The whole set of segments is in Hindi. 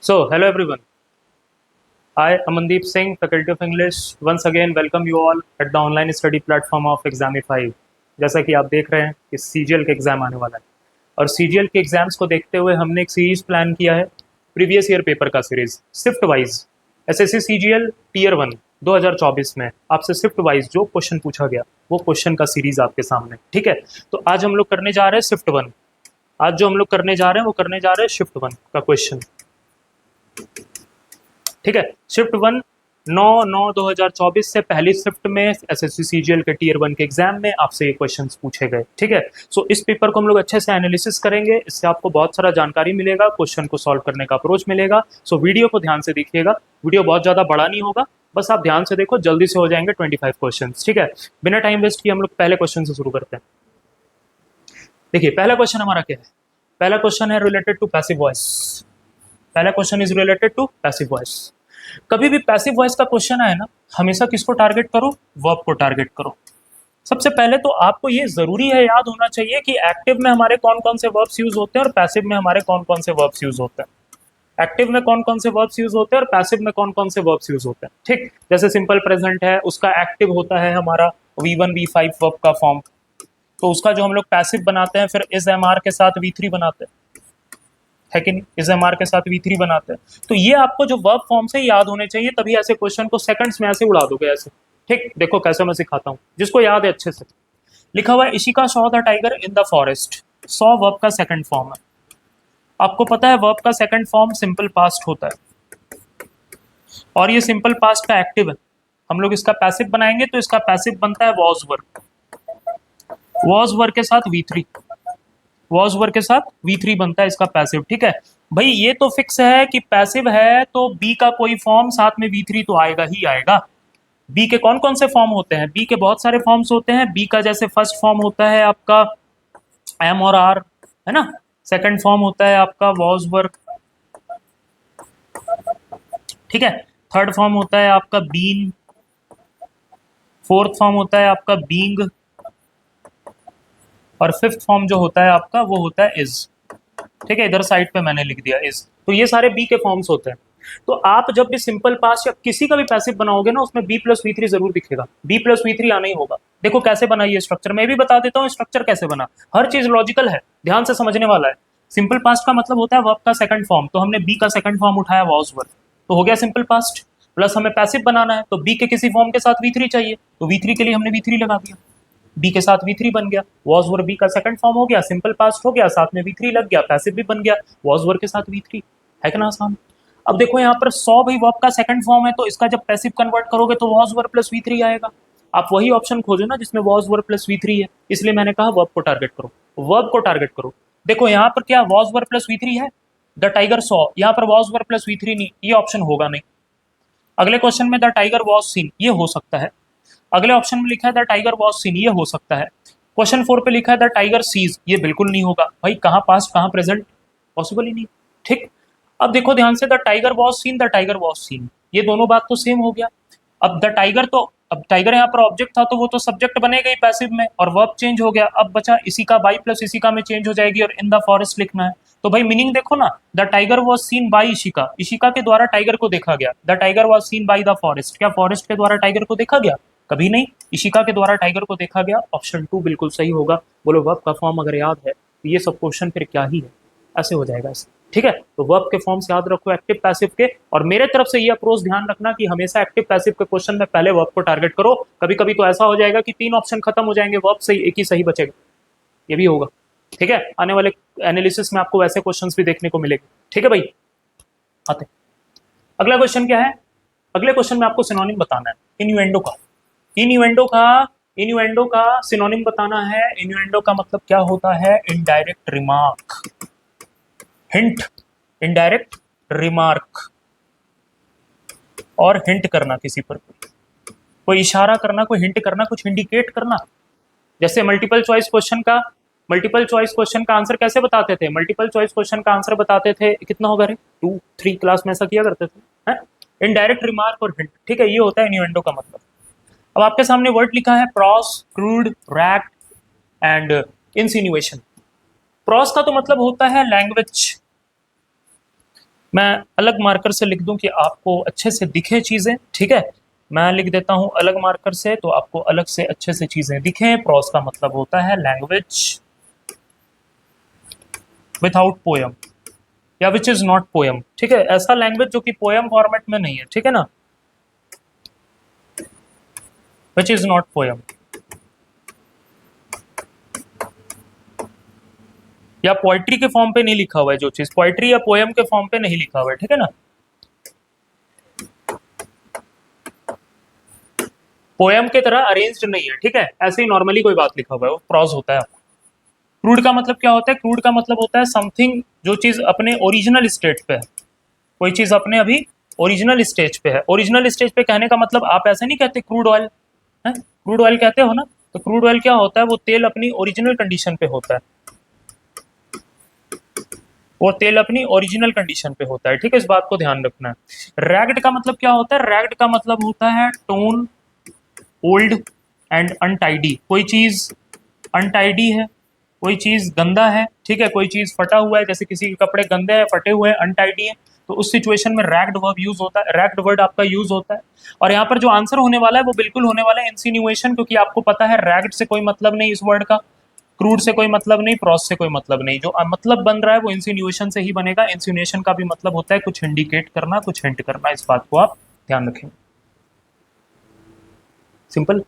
So, hello everyone. I, Amandeep Singh, Faculty of English, once again welcome you all at the online study platform of Examify. जैसा कि आप देख रहे हैं कि CGL के एग्जाम आने वाला है और CGL के एग्जाम्स को देखते हुए हमने एक सीरीज प्लान किया है, प्रीवियस ईयर पेपर का series shift wise SSC CGL tier 1 2024 में आपसे शिफ्ट वाइज जो क्वेश्चन पूछा गया वो क्वेश्चन का सीरीज आपके सामने। ठीक है, तो आज हम लोग करने जा रहे हैं शिफ्ट 1। आज जो हम लोग करने जा रहे हैं वो करने जा रहे हैं शिफ्ट 1 का क्वेश्चन। ठीक है, शिफ्ट 1 9/9/2024 से पहली शिफ्ट में एसएससी सीजीएल के टीयर 1 के एग्जाम में आपसे ये क्वेश्चंस पूछे गए। ठीक है, सो इस पेपर को हम लोग अच्छे से एनालिसिस करेंगे, इससे आपको बहुत सारा जानकारी मिलेगा, क्वेश्चन को सॉल्व करने का अप्रोच मिलेगा। सो वीडियो को ध्यान से देखिएगा, वीडियो बहुत ज़्यादा बड़ा नहीं होगा, बस आप ध्यान से देखो, जल्दी से हो जाएंगे 25 क्वेश्चन। ठीक है, बिना टाइम वेस्ट किए हम लोग पहले क्वेश्चन से शुरू करते हैं। देखिए पहला क्वेश्चन हमारा क्या है, पहला क्वेश्चन है रिलेटेड टू पैसिव वॉइस। पहला question is related to passive voice. कभी भी पैसिव वॉइस का क्वेश्चन आए ना, हमेशा किसको टारगेट करो, वर्ब को टारगेट करो। सबसे पहले तो आपको ये जरूरी है याद होना चाहिए कि एक्टिव में हमारे कौन कौन से वर्ब्स यूज होते हैं और पैसिव में हमारे कौन कौन से वर्ब्स यूज होते हैं। एक्टिव में कौन कौन से वर्ब्स यूज होते हैं और पैसिव में कौन कौन से वर्ब्स यूज होते हैं। ठीक, जैसे सिंपल प्रेजेंट है, उसका एक्टिव होता है हमारा V1 V5 वर्ब का फॉर्म, तो उसका जो हम लोग पैसिव बनाते हैं फिर इज एम आर के साथ V3 बनाते हैं, है कि नहीं, इज एम आर के साथ V3 बनाते हैं। तो ये आपको जो वर्ब फॉर्म से याद होने चाहिए, तभी ऐसे क्वेश्चन को सेकंड्स में ऐसे उड़ा दोगे ऐसे। ठीक, देखो कैसे मैं सिखाता हूँ, जिसको याद है अच्छे से। लिखा हुआ है Ishika saw the tiger in the forest. Saw verb का सेकंड फॉर्म है। आपको पता है वर्ब का सेकंड फॉर्म सिंपल पास्ट होता है और ये सिंपल पास्ट का एक्टिव है। हम लोग इसका पैसिव बनाएंगे तो इसका पैसिव बनता है वॉज वर्ब। वॉज वर्ब के साथ V3, वॉज वर्ब के साथ V3 बनता है इसका पैसिव। ठीक है भाई, ये तो फिक्स है कि पैसिव है तो बी का कोई फॉर्म साथ में V3 तो आएगा ही आएगा। बी के कौन कौन से फॉर्म होते हैं, बी के बहुत सारे फॉर्म्स होते हैं। बी का जैसे फर्स्ट फॉर्म होता है आपका एम और आर, है ना। सेकंड फॉर्म होता है आपका वॉज वर्ब। ठीक है, थर्ड फॉर्म होता है आपका बीन, फोर्थ फॉर्म होता है आपका बींग और फिफ्थ फॉर्म जो होता है आपका वो होता है इज। ठीक है, इधर साइड पे मैंने लिख दिया इज। तो ये सारे बी के फॉर्म्स होते हैं। तो आप जब भी सिंपल पास्ट या किसी का भी पैसिव बनाओगे ना, उसमें बी प्लस V3 जरूर दिखेगा, बी प्लस V3 आना ही होगा। देखो कैसे बनाइए स्ट्रक्चर, मैं भी बता देता हूँ स्ट्रक्चर कैसे बना। हर चीज लॉजिकल है, ध्यान से समझने वाला है। सिंपल पास्ट का मतलब होता है वर्ब का सेकंड फॉर्म, तो हमने बी का सेकंड फॉर्म उठाया वॉज वर्ब, तो हो गया सिंपल पास्ट। प्लस हमें पैसिव बनाना है तो बी के किसी फॉर्म के साथ V3 चाहिए, तो V3 के लिए हमने V3 लगा दिया, बी के साथ V3 बन गया। वॉज वर्ब बी का सेकंड फॉर्म हो गया, सिंपल पास्ट हो गया, साथ में V3 लग गया, पैसिव भी बन गया वॉज वर्ब के साथ V3। है कि ना आसान। अब देखो यहाँ पर 100 भी वर्ब का सेकंड फॉर्म है, तो इसका जब पैसिव कन्वर्ट करोगे तो वॉज वर्ब प्लस V3 आएगा। आप वही ऑप्शन खोजो ना जिसमें वॉज वर्ब प्लस V3 है, इसलिए मैंने कहा वर्ब को टारगेट करो, वर्ब को टारगेट करो। देखो यहाँ पर क्या वॉज वर्ब प्लस V3 है, द टाइगर सॉ, यहाँ पर वॉज वर्ब प्लस V3 नहीं, ये ऑप्शन होगा नहीं। अगले क्वेश्चन में द टाइगर वॉज सीन, ये हो सकता है। अगले ऑप्शन में लिखा है द टाइगर वॉज सीन, ये हो सकता है। क्वेश्चन 4 पे लिखा है द टाइगर सीज, ये बिल्कुल नहीं होगा भाई, कहाँ पास्ट कहाँ प्रेजेंट, पॉसिबल ही नहीं। ठीक, अब देखो ध्यान से, the tiger was seen, the tiger was seen, ये दोनों बात तो सेम हो गया। अब द टाइगर, तो अब टाइगर यहाँ पर ऑब्जेक्ट था तो वो तो सब्जेक्ट बनेगा ही पैसिव में, और वर्ब चेंज हो गया। अब बचा इसी का बाई प्लस इसी का में चेंज हो जाएगी और इन द फॉरेस्ट लिखना है। तो भाई मीनिंग देखो ना, the tiger was seen by Ishika, Ishika के द्वारा टाइगर को देखा गया। The tiger was seen by the forest, क्या फॉरेस्ट के द्वारा टाइगर को देखा गया, कभी नहीं, इशिका के द्वारा टाइगर को देखा गया। ऑप्शन 2 बिल्कुल सही होगा। बोलो वर्ब का फॉर्म अगर याद है तो ये सब क्वेश्चन फिर क्या ही है, ऐसे हो जाएगा ऐसे। ठीक है, तो वर्ब के फॉर्म्स याद रखो एक्टिव पैसिव के, और मेरे तरफ से ये अप्रोच ध्यान रखना कि हमेशा एक्टिव पैसिव के क्वेश्चन में पहले वर्ब को टारगेट करो। कभी कभी तो ऐसा हो जाएगा कि 3 ऑप्शन खत्म हो जाएंगे, वर्ब सही एक ही सही बचेगा, ये भी होगा। ठीक है, आने वाले एनालिसिस में आपको वैसे क्वेश्चंस भी देखने को मिलेंगे। ठीक है भाई, आते अगला क्वेश्चन क्या है। अगले क्वेश्चन में आपको सिनोनिम बताना है इन्यूएंडो का। इन्यूएंडो का सिनोनिम बताना है। इन्यूएंडो का मतलब क्या होता है, indirect remark, hint, indirect remark, और हिंट करना किसी पर, कोई इशारा करना, कोई हिंट करना, कुछ इंडिकेट करना। जैसे मल्टीपल चॉइस क्वेश्चन का आंसर कैसे बताते थे, मल्टीपल चॉइस क्वेश्चन का आंसर बताते थे, कितना होगा रे 2 3 क्लास में ऐसा किया करते थे, हैं। इनडायरेक्ट रिमार्क और हिंट, ठीक है, ये होता है इन्यूएंडो का मतलब। अब आपके सामने वर्ड लिखा है प्रॉस, क्रूड, रैक्ट एंड इंसिनुएशन। प्रॉस का तो मतलब होता है लैंग्वेज, मैं अलग मार्कर से लिख दूं कि आपको अच्छे से दिखे चीजें, ठीक है। मैं लिख देता हूं अलग मार्कर से, तो आपको अलग से अच्छे से चीजें दिखें। प्रॉस का मतलब होता है लैंग्वेज विथआउट पोयम या विच इज नॉट पोयम, ठीक है। ऐसा लैंग्वेज जो कि पोयम फॉर्मेट में नहीं है, ठीक है ना, विच इज नॉट पोयम। या पोएट्री के फॉर्म पे नहीं लिखा हुआ है, जो चीज पोएट्री या पोयम के फॉर्म पे नहीं लिखा हुआ है, ठीक है ना। पोयम के तरह अरेंज्ड नहीं है, ठीक है। ऐसे ही नॉर्मली कोई बात लिखा हुआ है वो प्रॉज होता है। क्रूड का मतलब क्या होता है? क्रूड का मतलब होता है समथिंग जो चीज अपने ओरिजिनल स्टेट पे है। कोई चीज अपने अभी ओरिजिनल स्टेज पे है। ओरिजिनल स्टेज पे कहने का मतलब आप ऐसे नहीं कहते क्रूड ऑयल है, क्रूड ऑयल कहते हो ना। तो क्रूड ऑयल क्या होता है? वो तेल अपनी ओरिजिनल कंडीशन पे होता है, वो तेल अपनी ओरिजिनल कंडीशन पे होता है, ठीक है। इस बात को ध्यान रखना है। रैग्ड का मतलब क्या होता है? रैग्ड का मतलब होता है टोन, ओल्ड एंड अनटाइडी। कोई चीज अनटाइडी है, कोई चीज गंदा है, ठीक है। कोई चीज फटा हुआ है, जैसे किसी के कपड़े गंदे हैं, फटे हुए हैं, अनटाइडी है, तो उस सिचुएशन में रैग्ड वर्ब यूज होता है, रैग्ड वर्ड आपका यूज होता है। और यहाँ पर जो आंसर होने वाला है वो बिल्कुल होने वाला है इंसिनुएशन, क्योंकि आपको पता है रैग्ड से कोई मतलब नहीं इस वर्ड का, क्रूड से कोई मतलब नहीं, प्रॉस से कोई मतलब नहीं। जो मतलब बन रहा है वो इंसिनुएशन से ही बनेगा। इंसिनुएशन का भी मतलब होता है कुछ इंडिकेट करना, कुछ हिंट करना। इस बात को आप ध्यान रखेंगे। सिंपल।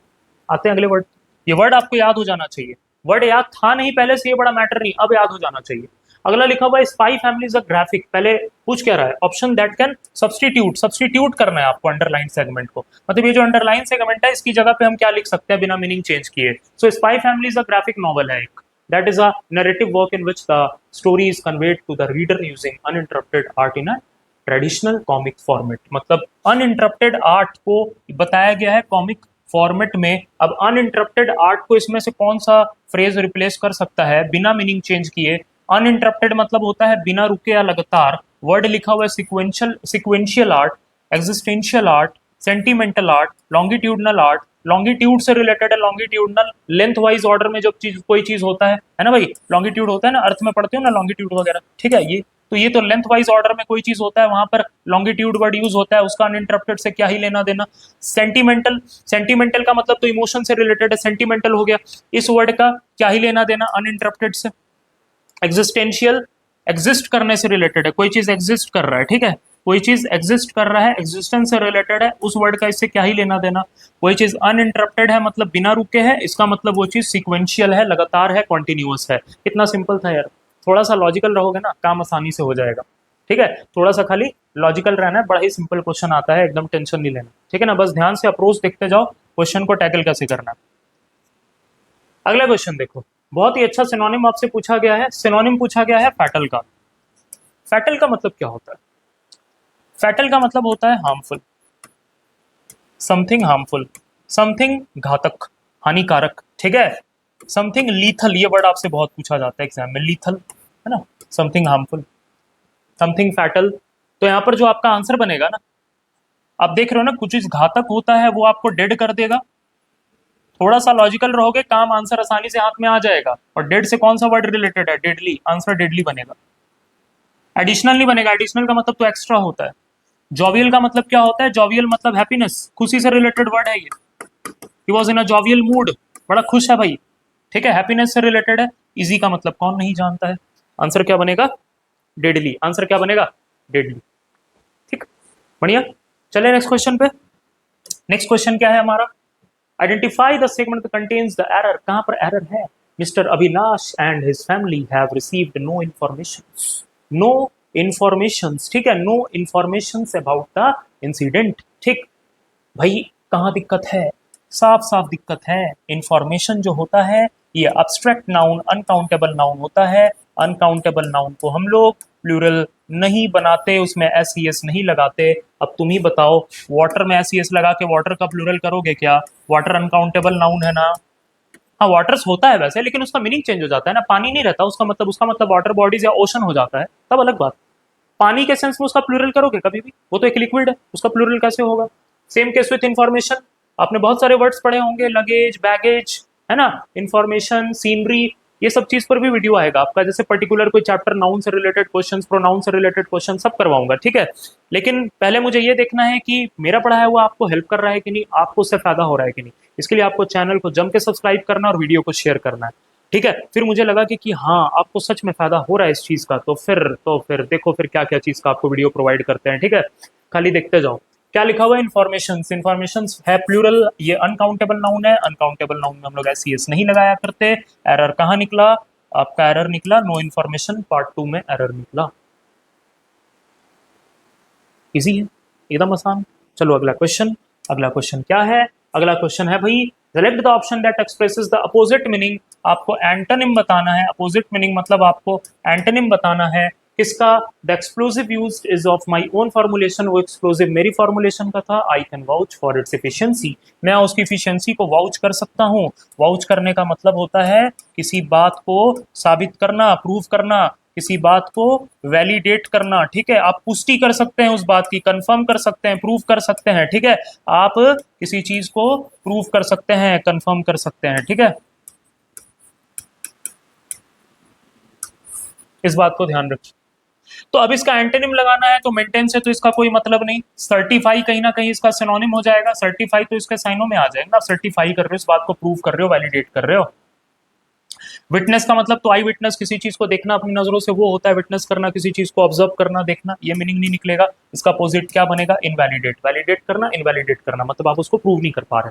आते हैं अगले वर्ड। ये वर्ड आपको याद हो जाना चाहिए। वर्ड याद था नहीं पहले से, ये बड़ा मैटर नहीं, अब याद हो जाना चाहिए। अगला लिखा हुआ है spy family is a graphic. पहले पूछ क्या रहा है? Option that can substitute. Substitute करना है आपको अंडरलाइन सेगमेंट को। मतलब ये जो अंडरलाइन सेगमेंट है इसकी जगह पे हम क्या लिख सकते हैं बिना मीनिंग चेंज किए? So spy family is a graphic novel है एक। That is a narrative work in which the story is conveyed to the reader using uninterrupted art in a traditional comic format. मतलब अनइंटरप्टेड आर्ट को बताया गया है कॉमिक फॉर्मेट में। अब अनइंटरप्टेड आर्ट को इसमें से कौन सा फ्रेज रिप्लेस कर सकता है बिना मीनिंग चेंज किए? अनइंटरप्टेड मतलब होता है बिना रुके या लगातार। वर्ड लिखा हुआ है sequential, sequential art, existential art, sentimental art, longitudinal art. Longitude से रिलेटेड है, लॉन्गिट्यूडनल लेंथ वाइज ऑर्डर में जब चीज कोई चीज होता है ना भाई। लॉन्गिट्यूड होता है ना, अर्थ में पढ़ते हो ना लॉन्गिट्यूड वगैरह, ठीक है। ये तो लेंथ वाइज ऑर्डर में कोई चीज होता है, वहां पर लॉन्गिट्यूड वर्ड यूज होता है, उसका अनइंटरप्टेड से क्या ही लेना देना। सेंटिमेंटल, सेंटिमेंटल का मतलब तो इमोशन से रिलेटेड है, सेंटिमेंटल हो गया। इस वर्ड का क्या ही लेना देना अनइंटरप्टेड से। एग्जिस्टेंशियल, एग्जिस्ट करने से रिलेटेड है, कोई चीज एग्जिस्ट कर रहा है, ठीक है। कोई चीज एग्जिस्ट कर रहा है, एग्जिस्टेंस से रिलेटेड है, उस वर्ड का इससे क्या ही लेना देना। कोई चीज अनइंटरप्टेड है मतलब बिना रुके है, इसका मतलब वो चीज सिक्वेंशियल है, लगातार है, कॉन्टिन्यूअस है। कितना सिंपल था यार। थोड़ा सा लॉजिकल रहोगे ना, काम आसानी से हो जाएगा, ठीक है। थोड़ा सा खाली लॉजिकल रहना है, बड़ा ही सिंपल क्वेश्चन आता है, एकदम टेंशन नहीं लेना, ठीक है ना। बस ध्यान से अप्रोच देखते जाओ, क्वेश्चन को टैकल कैसे करना है। अगला क्वेश्चन देखो, बहुत ही अच्छा सिनोनिम आपसे पूछा गया है। सिनोनिम पूछा गया है फैटल का। फैटल का मतलब क्या होता है? फैटल का मतलब होता है हार्मफुल, समथिंग हार्मफुल, समथिंग घातक, हानिकारक, ठीक है। समथिंग लीथल, ये वर्ड आपसे बहुत पूछा जाता है एग्जाम में, लीथल है ना, समथिंग हार्मफुल, समथिंग फैटल। तो यहाँ पर जो आपका आंसर बनेगा ना, आप देख रहे हो ना, कुछ चीज घातक होता है वो आपको डेड कर देगा। थोड़ा सा लॉजिकल रहोगे, काम आंसर आसानी से हाथ में आ जाएगा। और डेड से कौन सा वर्ड रिलेटेड है? डेडली। आंसर डेडली बनेगा, एडिशनल नहीं बनेगा। एडिशनल का मतलब तो एक्स्ट्रा होता है। जॉवियल का मतलब क्या होता है? जॉवियल मतलब हैप्पीनेस, खुशी से रिलेटेड वर्ड है ये। He was in a jovial mood, बड़ा खुश है भाई, ठीक है, हैप्पीनेस से रिलेटेड है। इजी का मतलब कौन नहीं जानता है? आंसर क्या बनेगा? डेडली। आंसर क्या बनेगा? डेडली, ठीक, बढ़िया। चले नेक्स्ट क्वेश्चन पे। नेक्स्ट क्वेश्चन क्या है हमारा? Identify the segment contains the error. कहां पर एरर है? Mister Avinash and his family have received no information. No information, ठीक है, no information about the incident, ठीक। भाई कहाँ दिक्कत है? साफ साफ दिक्कत है। इंफॉर्मेशन जो होता है ये अब्स्ट्रैक्ट नाउन, अनकाउंटेबल नाउन होता है। अनकाउंटेबल नाउन को हम लोग प्लूरल नहीं बनाते, उसमें एस ई एस नहीं लगाते। अब तुम ही बताओ, वाटर में एस ई एस लगा के वाटर का प्लूरल करोगे क्या? वाटर अनकाउंटेबल नाउन है ना। हाँ वाटर्स होता है वैसे, लेकिन उसका मीनिंग चेंज हो जाता है ना। पानी नहीं रहता उसका मतलब वाटर बॉडीज या ओशन हो जाता है, तब अलग बात। पानी के सेंस में उसका प्लूरल करोगे कभी भी? वो तो एक लिक्विड है, उसका प्लूरल कैसे होगा? Same case with information. आपने बहुत सारे वर्ड्स पढ़े होंगे, लगेज, बैगेज, है ना, इंफॉर्मेशन, सीनरी, ये सब चीज पर भी वीडियो आएगा आपका, जैसे पर्टिकुलर कोई चैप्टर नाउन से रिलेटेड क्वेश्चन, प्रोनाउन से रिलेटेड क्वेश्चन सब करवाऊंगा, ठीक है। लेकिन पहले मुझे ये देखना है कि मेरा पढ़ाया हुआ आपको हेल्प कर रहा है कि नहीं, आपको उससे फायदा हो रहा है कि नहीं। इसके लिए आपको चैनल को जम के सब्सक्राइब करना और वीडियो को शेयर करना है, ठीक है। फिर मुझे लगा कि हाँ आपको सच में फायदा हो रहा है इस चीज का, तो फिर देखो फिर क्या क्या चीज का आपको वीडियो प्रोवाइड करते हैं, ठीक है। खाली देखते जाओ। क्या लिखा हुआ है, इन्फॉर्मेशन है प्लूरल, ये अनकाउंटेबल नाउन है। अनकाउंटेबल नाउन में हम लोग एस नहीं लगाया करते। एरर कहाँ निकला आपका, एरर निकला नो इन्फॉर्मेशन पार्ट 2 में एरर निकला। इजी है, एकदम आसान। चलो अगला क्वेश्चन। अगला क्वेश्चन क्या है, अगला क्वेश्चन है भाई select the option that expresses the opposite meaning. आपको एंटोनिम बताना है, अपोजिट मीनिंग मतलब आपको एंटोनिम बताना है किसका। The explosive use is of my own formulation, वो एक्सप्लोसिव मेरी फॉर्मुलेशन का था। I can vouch for its efficiency, मैं उसकी एफिशिएंसी को वाउच कर सकता हूँ। वाउच करने का मतलब होता है किसी बात को साबित करना, प्रूव करना, किसी बात को वैलिडेट करना, ठीक है। आप पुष्टि कर सकते हैं उस बात की, कंफर्म कर सकते हैं, प्रूव कर सकते हैं, ठीक है। आप किसी चीज को प्रूव कर सकते हैं, कंफर्म कर सकते हैं, ठीक है। इस बात को ध्यान रखिए। तो अब इसका एंटोनिम लगाना है, तो मेंटेन से तो इसका कोई मतलब नहीं। सर्टिफाई कहीं ना कहीं इसका सिनोनिम हो जाएगा, सर्टिफाई तो इसके साइनों में आ जाएगा। आप सर्टिफाई कर रहे हो, इस बात को प्रूव कर रहे हो, वैलिडेट कर रहे हो। विटनेस का मतलब तो आई विटनेस, किसी चीज को देखना अपनी नजरों से, वो होता है विटनेस करना, किसी चीज को ऑब्जर्व करना, देखना, ये मीनिंग नहीं निकलेगा। इसका अपोजिट क्या बनेगा, इनवैलिडेट। वैलिडेट करना, इनवैलिडेट करना मतलब आप उसको प्रूव नहीं कर पा रहे।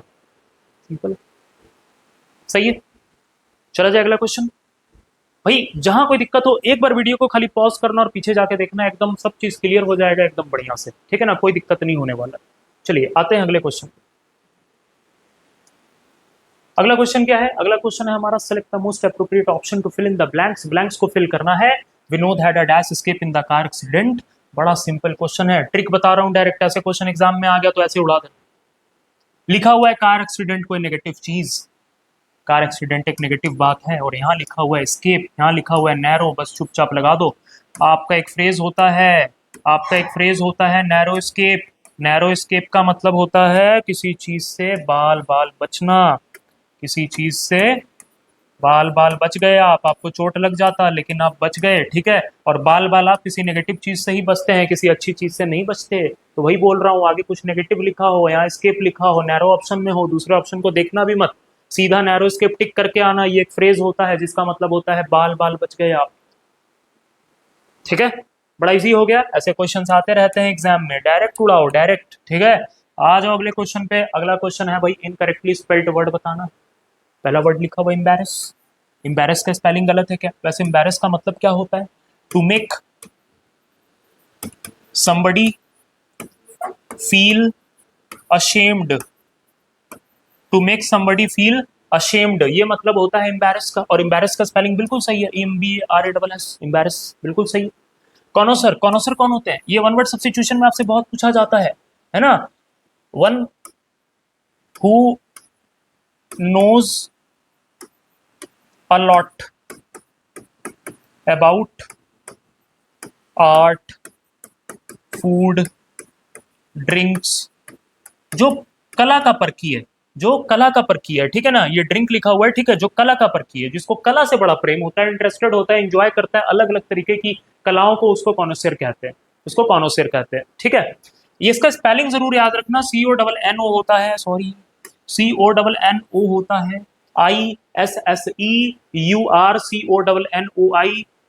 सिंपल, सही है। चला जाए अगला क्वेश्चन। भाई जहां कोई दिक्कत हो एक बार वीडियो को खाली पॉज करना और पीछे जाके देखना, एकदम सब चीज क्लियर हो जाएगा एकदम बढ़िया से, ठीक है ना, कोई दिक्कत नहीं होने वाला। चलिए आते हैं अगले क्वेश्चन। अगला क्वेश्चन क्या है, अगला क्वेश्चन है हमारा select the most appropriate option to fill in the blanks. Blanks को फिल करना है। Vinod had a dash escape in the car accident. बड़ा सिंपल क्वेश्चन है, ट्रिक बता रहा हूं डायरेक्ट, ऐसे क्वेश्चन एग्जाम में आ गया तो ऐसे उड़ा देना। लिखा हुआ है कार एक्सीडेंट कोई नेगेटिव चीज, कार एक्सीडेंट एक नेगेटिव बात है, और यहाँ लिखा हुआ है एस्केप, यहाँ लिखा हुआ है नैरो, बस चुपचाप लगा दो। आपका एक फ्रेज होता है, आपका एक फ्रेज होता है नैरो एस्केप। नैरो एस्केप का मतलब होता है किसी चीज से बाल बाल बचना, किसी चीज से बाल बाल बच गए आप, आपको चोट लग जाता लेकिन आप बच गए, ठीक है। और बाल बाल आप किसी नेगेटिव चीज से ही बचते हैं, किसी अच्छी चीज से नहीं बचते। तो वही बोल रहा हूँ, आगे कुछ नेगेटिव लिखा हो, यहाँ एस्केप लिखा हो, नैरो ऑप्शन में हो, दूसरे ऑप्शन को देखना भी मत, सीधा नैरो एस्केप टिक करके आना। ये एक फ्रेज होता है जिसका मतलब होता है बाल बाल बच गए आप, ठीक है। बड़ा इजी हो गया, ऐसे क्वेश्चंस आते रहते हैं एग्जाम में, डायरेक्ट उड़ाओ डायरेक्ट, ठीक है। आ जाओ अगले क्वेश्चन पे। अगला क्वेश्चन है भाई इनकरेक्टली स्पेल्ड वर्ड बताना। पहला वर्ड लिखा हुआ एम्बैरेस। एम्बैरेस का स्पेलिंग गलत है क्या, वैसे एम्बैरेस का मतलब क्या होता है, to make somebody feel ashamed, to make somebody feel ashamed, ये मतलब होता है एम्बैरेस का। और एम्बैरेस का स्पेलिंग बिल्कुल सही है, EMBARASS, एम्बैरेस बिल्कुल सही है। कॉनोसर, कॉनोसर कौन होते हैं, ये वन वर्ड सब्स्टिट्यूशन में आपसे बहुत पूछा जाता है ना। One who knows a lot about art, food, drinks, जो कला का परखी है, जो कला का परखी है, ठीक है ना। ये ड्रिंक लिखा हुआ है, ठीक है, जो कला का परखी है, जिसको कला से बड़ा प्रेम होता है, इंटरेस्टेड होता है, एंजॉय करता है अलग अलग तरीके की कलाओं को, उसको कॉनोसियर कहते हैं, उसको कॉनोसियर कहते हैं, ठीक है। ये इसका स्पेलिंग जरूर याद रखना, CONNO होता है, सॉरी CONNO होता है,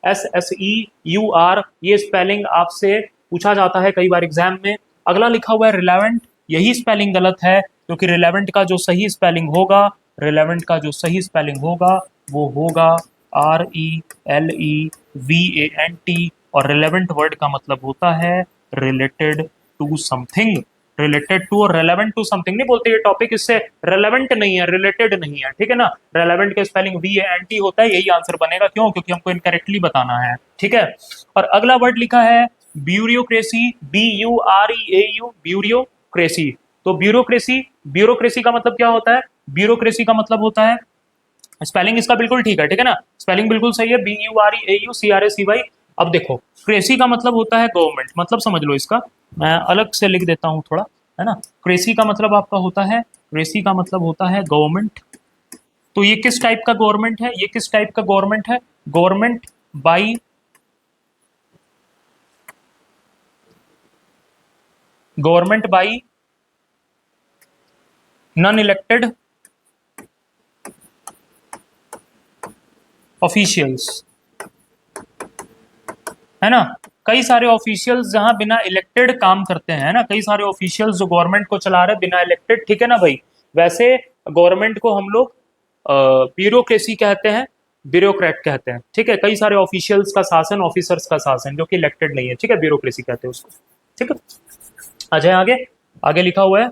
ISSEUR, ये स्पेलिंग आपसे पूछा जाता है कई बार एग्जाम में। अगला लिखा हुआ है रिलेवेंट, यही स्पेलिंग गलत है, क्योंकि रिलेवेंट का जो सही स्पेलिंग होगा, रिलेवेंट का जो सही स्पेलिंग होगा वो होगा RELEVANT, और रिलेवेंट वर्ड का मतलब होता है related to something. Related to और रेलेवेंट टू समथिंग नहीं बोलते, ये टॉपिक इससे रेलेवेंट नहीं है, रिलेटेड नहीं है, ठीक है ना। रेलेवेंट के स्पेलिंग VANT होता है, यही आंसर बनेगा, क्यों, क्योंकि हमको इनकरेक्टली बताना है, ठीक है। और अगला वर्ड लिखा है ब्यूरोक्रेसी, BUREAU, ब्यूरोक्रेसी। तो ब्यूरोक्रेसी, ब्यूरोक्रेसी का मतलब क्या होता है, ब्यूरोक्रेसी का मतलब होता है, स्पेलिंग इसका बिल्कुल ठीक है ना, स्पेलिंग बिल्कुल सही है, BUREAUCRACY। अब देखो क्रेसी का मतलब होता है गवर्नमेंट, मतलब समझ लो इसका, मैं अलग से लिख देता हूँ थोड़ा, है ना। क्रेसी का मतलब आपका होता है, क्रेसी का मतलब होता है गवर्नमेंट, तो ये किस टाइप का गवर्नमेंट है, ये किस टाइप का गवर्नमेंट है, government by non elected officials, है ना। कई सारे ऑफिशियल्स जहां बिना इलेक्टेड काम करते हैं ना, कई सारे ऑफिशियल्स जो गवर्नमेंट को चला रहे बिना इलेक्टेड, ठीक है ना भाई। वैसे गवर्नमेंट को हम लोग ब्यूरोक्रेसी कहते हैं, ब्यूरोक्रेट कहते हैं, ठीक है। कई सारे ऑफिशियल्स का शासन, ऑफिसर्स का शासन जो कि इलेक्टेड नहीं है, ठीक है, ब्यूरोक्रेसी कहते हैं उसको, ठीक है। अजय आगे, आगे लिखा हुआ है।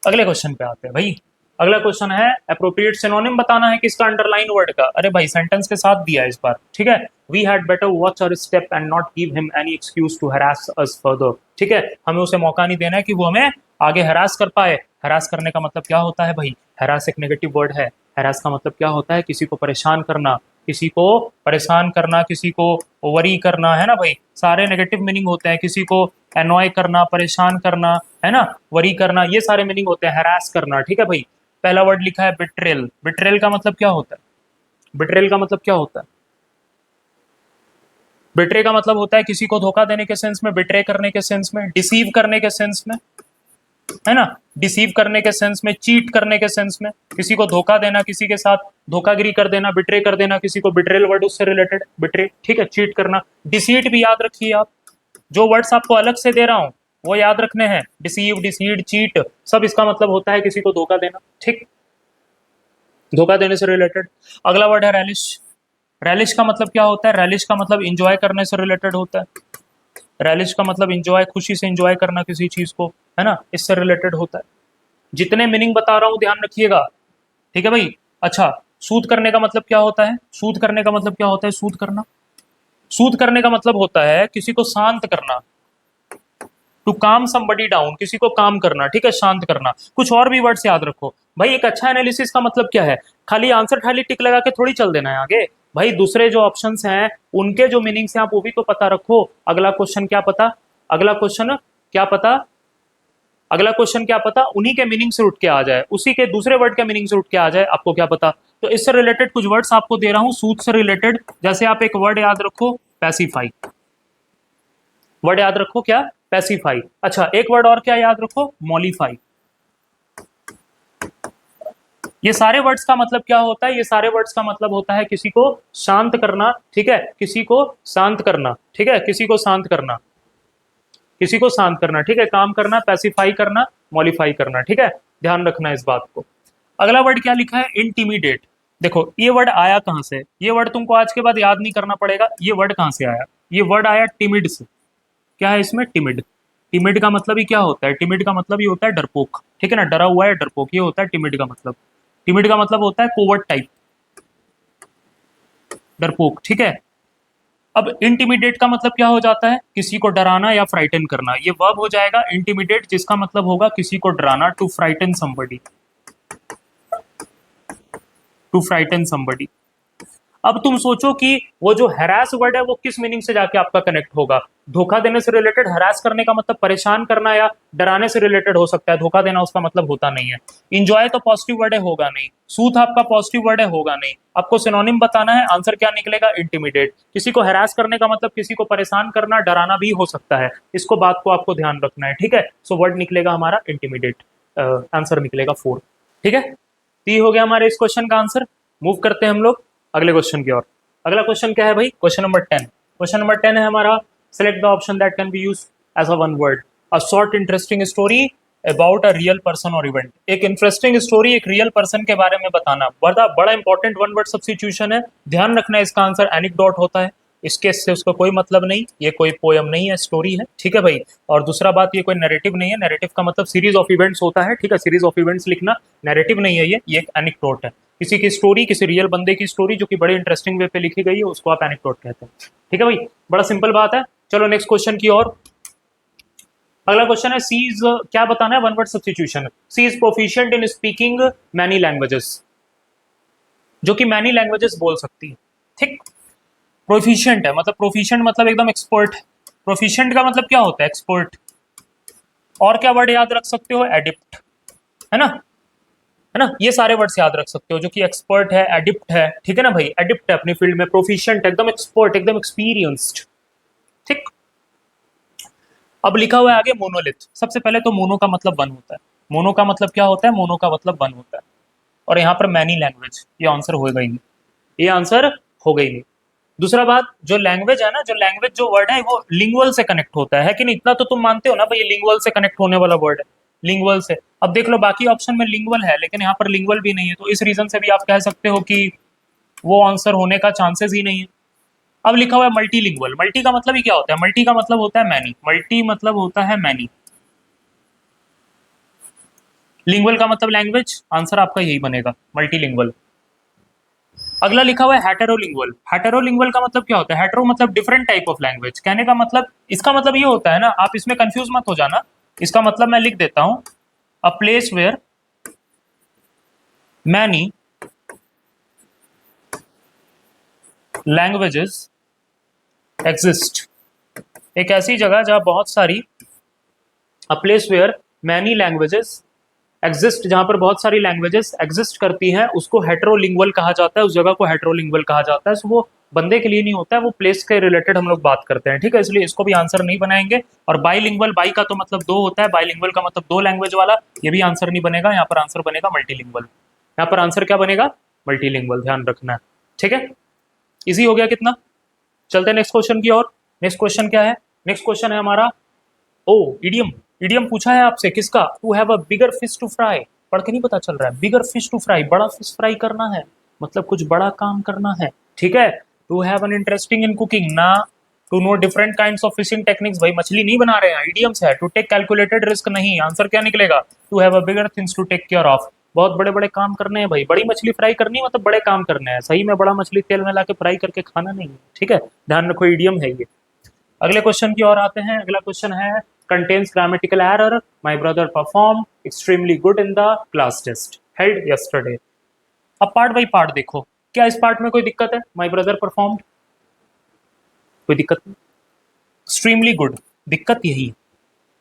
अगले क्वेश्चन पे आते हैं भाई। अगला क्वेश्चन है अप्रोप्रिएट सिनोनिम बताना है किसका, अंडरलाइन वर्ड का। अरे भाई सेंटेंस के साथ दिया है इस बार, ठीक है। We had better watch our step and not give him any excuse to harass us further, ठीक है। हमें उसे मौका नहीं देना है कि वो हमें आगे हरास कर पाए। हरास करने का मतलब क्या होता है भाई, हरास एक नेगेटिव वर्ड है। हरास का मतलब क्या होता है, किसी को परेशान करना, किसी को परेशान करना, किसी को वरी करना, है ना भाई। सारे नेगेटिव मीनिंग होते हैं, किसी को एनॉय करना, परेशान करना, है ना, वरी करना, ये सारे मीनिंग होते हैं हरास करना, ठीक है भाई। पहला वर्ड लिखा है बिट्रेल। बिट्रेल का मतलब क्या होता है, बिट्रेल का मतलब क्या होता है, बिट्रे का मतलब होता है किसी को धोखा देने के सेंस में, बिट्रे करने के सेंस में, डिसीव करने के सेंस में, है ना, डिसीव करने के सेंस में, चीट करने के सेंस में, किसी को धोखा देना, किसी के साथ धोखागिरी कर देना, बिट्रे कर देना किसी को, बिट्रेल वर्ड उससे रिलेटेड, बिट्रे, ठीक है। चीट करना, डिसीट भी याद रखिए आप, जो वर्ड्स आपको अलग से दे रहा हूं वो याद रखने हैं। डिसीव, डिसीड, चीट, सब इसका मतलब होता है किसी को धोखा देना, ठीक, धोखा देने से रिलेटेड। अगला वर्ड है रैलिश। रैलिश का मतलब क्या होता है, रैलिश का मतलब इंजॉय करने से रिलेटेड होता है। रैलिश का मतलब इंजॉय, खुशी से इंजॉय करना किसी चीज को, है ना, इससे रिलेटेड होता है। जितने मीनिंग बता रहा हूं ध्यान रखिएगा, ठीक है भाई। अच्छा, सूद करने का मतलब क्या होता है, सूद करने का मतलब क्या होता है, सूद करना, सूद करने का मतलब होता है किसी को शांत करना, टू काम समबडी डाउन, किसी को काम करना, ठीक है, शांत करना। कुछ और भी वर्ड्स याद रखो भाई। एक अच्छा एनालिसिस का मतलब क्या है, खाली आंसर खाली टिक लगा के थोड़ी चल देना है आगे भाई। दूसरे जो ऑप्शंस हैं उनके जो मीनिंग्स हैं आप वो भी तो पता रखो। अगला क्वेश्चन क्या पता, अगला क्वेश्चन क्या पता, अगला क्वेश्चन क्या पता उन्हीं के मीनिंग से उठ के आ जाए, उसी के दूसरे वर्ड के मीनिंग से उठ के आ जाए, आपको क्या पता। तो इससे रिलेटेड कुछ वर्ड्स आपको दे रहा हूं सूद से रिलेटेड। जैसे आप एक वर्ड याद रखो पैसिफाई, वर्ड याद रखो क्या, पैसिफाई। अच्छा, एक वर्ड और क्या याद रखो, मॉलिफाई। ये सारे वर्ड्स का मतलब क्या होता है, ये सारे वर्ड्स का मतलब होता है किसी को शांत करना, ठीक है, किसी को शांत करना, ठीक है, किसी को शांत करना, किसी को शांत करना, ठीक है, काम करना, पैसिफाई करना, मॉलिफाई करना, ठीक है। ध्यान रखना इस बात को। अगला वर्ड क्या लिखा है, इंटीमिडेट। देखो ये वर्ड आया कहां से, ये वर्ड तुमको आज के बाद याद नहीं करना पड़ेगा। ये वर्ड कहां से आया, ये वर्ड आया टिमिड से। क्या है इसमें, टिमिड। टिमिड का मतलब ही क्या होता है, टिमिड का मतलब ही होता है डरपोक, ठीक है ना, डरा हुआ है, डरपोक, ये होता है टिमिड का मतलब। टिमिड का मतलब होता है कोवर्ट टाइप, डरपोक, ठीक है। अब इंटिमिडेट का मतलब क्या हो जाता है, किसी को डराना या फ्राइटन करना। ये वर्ब हो जाएगा इंटिमिडेट, जिसका मतलब होगा किसी को डराना, to frighten somebody, to frighten somebody. अब तुम सोचो कि वो जो हैरास वर्ड है वो किस मीनिंग से जाके आपका कनेक्ट होगा। धोखा देने से रिलेटेड, हरास करने का मतलब परेशान करना या डराने से रिलेटेड हो सकता है, धोखा देना उसका मतलब होता नहीं है। इंजॉय तो पॉजिटिव वर्ड है, होगा नहीं। सूथ आपका पॉजिटिव वर्ड है, होगा नहीं। आपको सिनोनिम बताना है, आंसर क्या निकलेगा, इंटिमिडेट। किसी को हरास करने का मतलब किसी को परेशान करना, डराना भी हो सकता है, इसको बात को आपको ध्यान रखना है, ठीक है। सो वर्ड निकलेगा हमारा इंटिमिडेट, आंसर निकलेगा 4, ठीक है। तो ये हो गया हमारे इस क्वेश्चन का आंसर। मूव करते हैं हम लोग अगले क्वेश्चन की ओर। अगला क्वेश्चन क्या है भाई, क्वेश्चन नंबर 10। क्वेश्चन नंबर 10 है हमारा, select the option that can be used as a one word. A short interesting story about a real person or event. एक इंटरेस्टिंग स्टोरी एक रियल पर्सन के बारे में बताना, बड़ा बड़ा इंपॉर्टेंट वन वर्ड सब्स्टिट्यूशन है। ध्यान रखना इसका आंसर एनेक्डोट होता है, इसके से उसका कोई मतलब नहीं, ये कोई पोयम नहीं है, स्टोरी है, ठीक है भाई। और दूसरा बात, ये कोई नैरेटिव नहीं है, नैरेटिव का मतलब सीरीज ऑफ इवेंट्स होता है, ठीक है, सीरीज ऑफ इवेंट्स लिखना, नैरेटिव नहीं है ये एक एनेक्डोट है। किसी की स्टोरी, किसी रियल बंदे की स्टोरी जो कि बड़े इंटरेस्टिंग वे पे लिखी गई है, उसको आप एनेक्डोट कहते हैं, ठीक है भाई। बड़ा सिंपल बात है। चलो नेक्स्ट क्वेश्चन की ओर। अगला क्वेश्चन है, सी इज, क्या बताना है, one word substitution. She is proficient in speaking many languages, जो कि मैनी लैंग्वेजेस बोल सकती है, ठीक। प्रोफिशिएंट है मतलब, प्रोफिशिएंट मतलब एकदम एक्सपर्ट। प्रोफिशिएंट का मतलब क्या होता है, एक्सपर्ट। और क्या वर्ड याद रख सकते हो, एडिप्ट, है ना, है ना। ये सारे वर्ड्स याद रख सकते हो, जो कि एक्सपर्ट है, एडिप्ट है, ठीक है ना भाई, एडिप्ट है अपनी फील्ड में, प्रोफिशिएंट, एकदम एक्सपर्ट, एकदम एक्सपीरियंस्ड, ठीक। अब लिखा हुआ है आगे मोनोलिथ। सबसे पहले तो मोनो का मतलब वन होता है। मोनो का मतलब क्या होता है? मोनो का मतलब वन होता है। और यहाँ पर मैनी लैंग्वेज, ये आंसर होगा ही नहीं, ये आंसर होगा ही नहीं। दूसरा बात, जो लैंग्वेज है ना, जो लैंग्वेज जो वर्ड है वो लिंगुअल से कनेक्ट होता है कि नहीं? इतना तो तुम मानते हो ना भाई, ये लिंगुअल से कनेक्ट होने वाला वर्ड है, लिंगुअल से। अब देख लो बाकी ऑप्शन में लिंगुअल है, लेकिन यहाँ पर लिंगुअल भी नहीं है, तो इस रीजन से भी आप कह सकते हो कि वो आंसर होने का चांसेस ही नहीं है। अब लिखा हुआ है मल्टीलिंगुअल। मल्टी का मतलब ही क्या होता है? मल्टी का मतलब होता है मैनी, मल्टी मतलब होता है मैनी। लिंगुअल का मतलब लैंग्वेज, आंसर आपका यही बनेगा, मल्टीलिंगुअल। अगला लिखा हुआ है हेटेरोलिंगुअल। हेटेरोलिंगुअल का मतलब क्या होता है? हेटेरो मतलब डिफरेंट टाइप ऑफ लैंग्वेज, कहने का मतलब, इसका मतलब ये होता है ना, आप इसमें कंफ्यूज मत हो जाना। इसका मतलब मैं लिख देता हूं, a place where many languages exist. एक ऐसी जगह जहां बहुत सारी, a place where many languages exist, जहां पर बहुत सारी लैंग्वेजेस एग्जिस्ट करती हैं, उसको हेटेरोलिंगुअल कहा जाता है, उस जगह को हेटेरोलिंगुअल कहा जाता है। सो वो बंदे के लिए नहीं होता है, वो प्लेस के रिलेटेड हम लोग बात करते हैं, ठीक है, इसलिए इसको भी आंसर नहीं बनाएंगे। और बाईलिंगुअल, बाई का तो मतलब दो होता है, बाईलिंगुअल का मतलब दो लैंग्वेज वाला, ये भी आंसर नहीं बनेगा। यहाँ पर आंसर बनेगा मल्टीलिंगुअल। यहाँ पर आंसर क्या बनेगा? मल्टीलिंगुअल, ध्यान रखना है, ठीक है। इजी हो गया कितना? चलते हैं नेक्स्ट क्वेश्चन की ओर। नेक्स्ट क्वेश्चन क्या है? नेक्स्ट क्वेश्चन है हमारा, ओ इडियम। इडियम पूछा है आपसे किसका? To have a bigger fish to fry. पढ़ के नहीं पता चल रहा है? बिगर फिश टू फ्राई, बड़ा फिश फ्राई करना है, मतलब कुछ बड़ा काम करना है, ठीक है। To have an interesting in cooking ना, to know different kinds of fishing techniques. भाई मछली नहीं बना रहे हैं, इडियम्स है। टू टेक कैलकुलेटेड रिस्क नहीं, आंसर क्या निकलेगा? To have a bigger things to take care of. बहुत बड़े बड़े काम करने हैं भाई, बड़ी मछली फ्राई करनी है मतलब बड़े काम करने हैं, सही में बड़ा मछली तेल में लाके फ्राई करके खाना नहीं है, ठीक है, ध्यान रखो, इडियम है ये। अगले क्वेश्चन की ओर आते हैं। अगला क्वेश्चन है, contains grammatical error. My brother performed extremely good in the class test held yesterday. अब पार्ट बाई पार्ट देखो, क्या इस पार्ट में कोई दिक्कत है? My brother performed, कोई दिक्कत नहीं। एक्सट्रीमली गुड, दिक्कत यही है।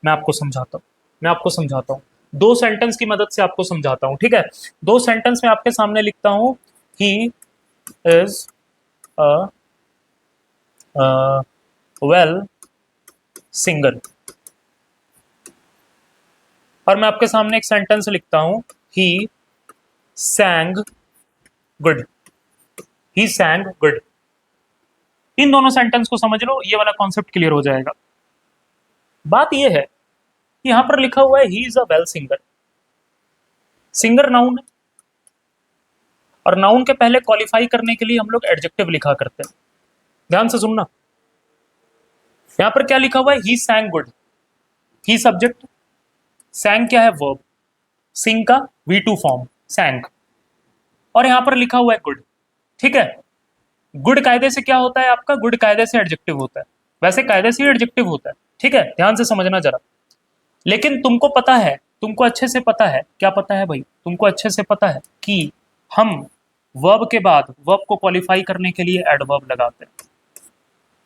मैं आपको समझाता हूँ, मैं आपको समझाता हूँ, दो सेंटेंस की मदद से आपको समझाता हूँ, ठीक है। दो सेंटेंस में आपके सामने लिखता हूँ, he is a well singer, और मैं आपके सामने एक सेंटेंस लिखता हूं, ही सैंग गुड, ही सैंग गुड। इन दोनों सेंटेंस को समझ लो, ये वाला कॉन्सेप्ट क्लियर हो जाएगा। बात ये है कि यहां पर लिखा हुआ है he is a well singer. Singer noun है, और नाउन के पहले क्वालिफाई करने के लिए हम लोग एडजेक्टिव लिखा करते हैं। ध्यान से सुनना, यहां पर क्या लिखा हुआ है? ही सैंग गुड, ही सब्जेक्ट, सैंग क्या है? वर्ब, सिंग का V2 फॉर्म सैंग, और यहां पर लिखा हुआ है गुड, ठीक है। गुड कायदे से क्या होता है आपका? गुड कायदे से एडजेक्टिव होता है, वैसे कायदे से ही एडजेक्टिव होता है, ठीक है, ध्यान से समझना जरा। लेकिन तुमको पता है, तुमको अच्छे से पता है, क्या पता है भाई? तुमको अच्छे से पता है कि हम वर्ब के बाद वर्ब को क्वालिफाई करने के लिए एडवर्ब लगाते हैं।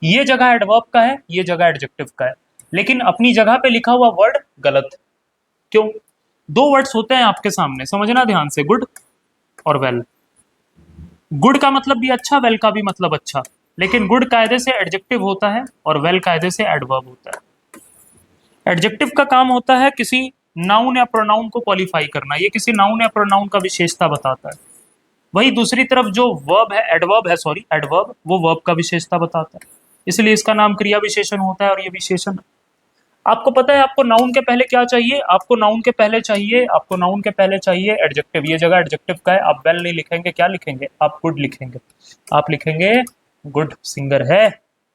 ये जगह एडवर्ब का है, ये जगह एडजेक्टिव का है, लेकिन अपनी जगह पे लिखा हुआ वर्ड गलत है। क्यों? दो वर्ड्स होते हैं आपके सामने, समझना ध्यान से, गुड और वेल। गुड का मतलब भी अच्छा, वेल का भी मतलब अच्छा, लेकिन गुड कायदे से एडजेक्टिव होता है और वेल कायदे से एडवर्ब होता है। एडजेक्टिव का काम होता है किसी नाउन या प्रोनाउन को क्वालिफाई करना, ये किसी नाउन या प्रोनाउन का विशेषता बताता है। वही दूसरी तरफ जो वर्ब है, एडवर्ब है, सॉरी एडवर्ब, वो वर्ब का विशेषता बताता है, इसलिए इसका नाम क्रिया विशेषण होता है, और ये विशेषण। आपको पता है आपको नाउन के पहले क्या चाहिए? आपको नाउन के पहले चाहिए, आपको नाउन के पहले चाहिए एडजेक्टिव। ये जगह एडजेक्टिव का है, आप वेल नहीं लिखेंगे, क्या लिखेंगे? आप गुड लिखेंगे। आप लिखेंगे गुड सिंगर है,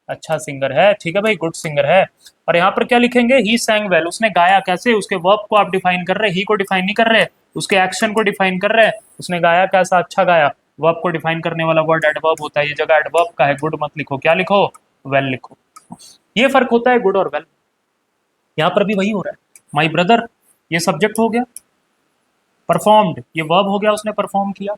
अच्छा सिंगर है, ठीक है भाई, गुड सिंगर है। और यहाँ पर क्या लिखेंगे? ही सैंग वेल, उसने गाया कैसे? उसके वर्ब को आप डिफाइन कर रहे हैं, ही को डिफाइन नहीं कर रहे, उसके एक्शन को डिफाइन कर रहे हैं। उसने गाया कैसा? अच्छा गाया। वर्ब को डिफाइन करने वाला वर्ड एडवर्ब होता है, ये जगह एडवर्ब का है, गुड मत लिखो, क्या लिखो? वेल लिखो। ये फर्क होता है गुड और वेल। यहाँ पर भी वही हो रहा है। माई ब्रदर, ये सब्जेक्ट हो गया, परफॉर्म्ड ये वर्ब हो गया, उसने परफॉर्म किया।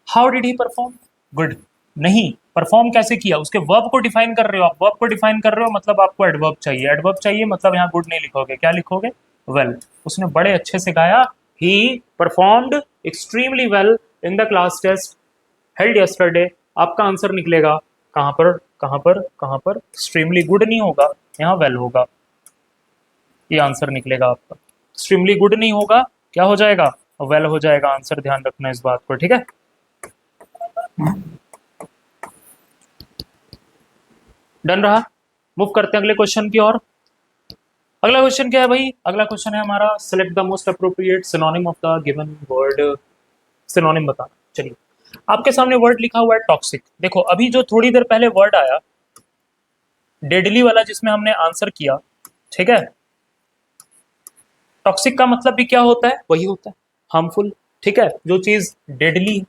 How did he perform? Good. नहीं, परफॉर्म कैसे किया? उसके वर्ब को डिफाइन कर रहे हो आप, वर्ब को डिफाइन कर रहे हो मतलब आपको एडवर्ब चाहिए, एडवर्ब चाहिए मतलब यहाँ गुड नहीं लिखोगे, क्या लिखोगे? वेल। उसने बड़े अच्छे से गाया, he performed extremely well in the class test held yesterday. आपका आंसर निकलेगा कहाँ पर, कहाँ पर, कहाँ पर? एक्सट्रीमली गुड नहीं होगा, यहाँ वेल होगा, ये आंसर निकलेगा आपका। एक्सट्रीमली गुड नहीं होगा, क्या हो जाएगा? वेल हो जाएगा आंसर, ध्यान रखना इस बात को, ठीक है। डन रहा, मूव करते हैं अगले क्वेश्चन की ओर। अगला क्वेश्चन क्या है भाई? अगला क्वेश्चन है हमारा, select the most appropriate synonym of the given word. Synonym बताना। चलिए, आपके सामने वर्ड लिखा हुआ है टॉक्सिक। देखो अभी जो थोड़ी देर पहले वर्ड आया डेडली वाला जिसमें हमने आंसर किया, ठीक है, टॉक्सिक का मतलब भी क्या होता है? वही होता है हार्मफुल, ठीक है, जो चीज डेडली,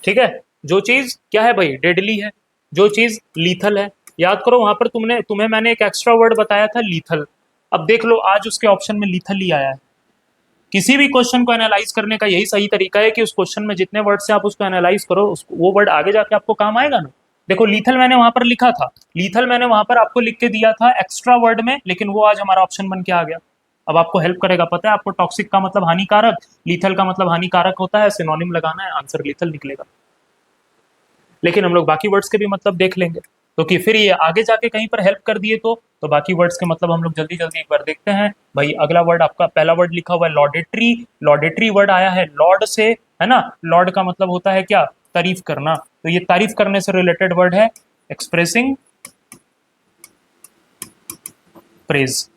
ठीक है, जो चीज क्या है भाई? डेडली है, जो चीज लीथल है। याद करो वहां पर तुम्हें मैंने एक एक्स्ट्रा वर्ड बताया था, लीथल। अब देख लो आज उसके ऑप्शन में लीथल ही आया है। किसी भी क्वेश्चन को एनालाइज करने का यही सही तरीका है कि उस क्वेश्चन में जितने वर्ड से आप उसको एनालाइज करो, वो वर्ड आगे जाके आपको काम आएगा ना। देखो लीथल मैंने वहां पर लिखा था, लीथल मैंने वहां पर आपको लिख के दिया था एक्स्ट्रा वर्ड में, लेकिन वो आज हमारा ऑप्शन बन के आ गया। अब आपको हेल्प करेगा, पता है आपको टॉक्सिक का मतलब हानिकारक, लीथल का मतलब हानिकारक होता है, सिनोनिम लगाना है, आंसर लीथल निकलेगा। लेकिन हम लोग बाकी वर्ड्स के भी मतलब देख लेंगे, तो कि फिर ये आगे जाके कहीं पर हेल्प कर दिए तो बाकी वर्ड्स के मतलब हम लोग जल्दी जल्दी एक बार देखते हैं भाई। अगला वर्ड आपका पहला वर्ड लिखा हुआ है लॉडेटरी। लॉडेटरी वर्ड आया है लॉर्ड से, है ना। लॉर्ड का मतलब होता है क्या? तारीफ करना। तो ये तारीफ करने से रिलेटेड वर्ड है, एक्सप्रेसिंग प्रेज।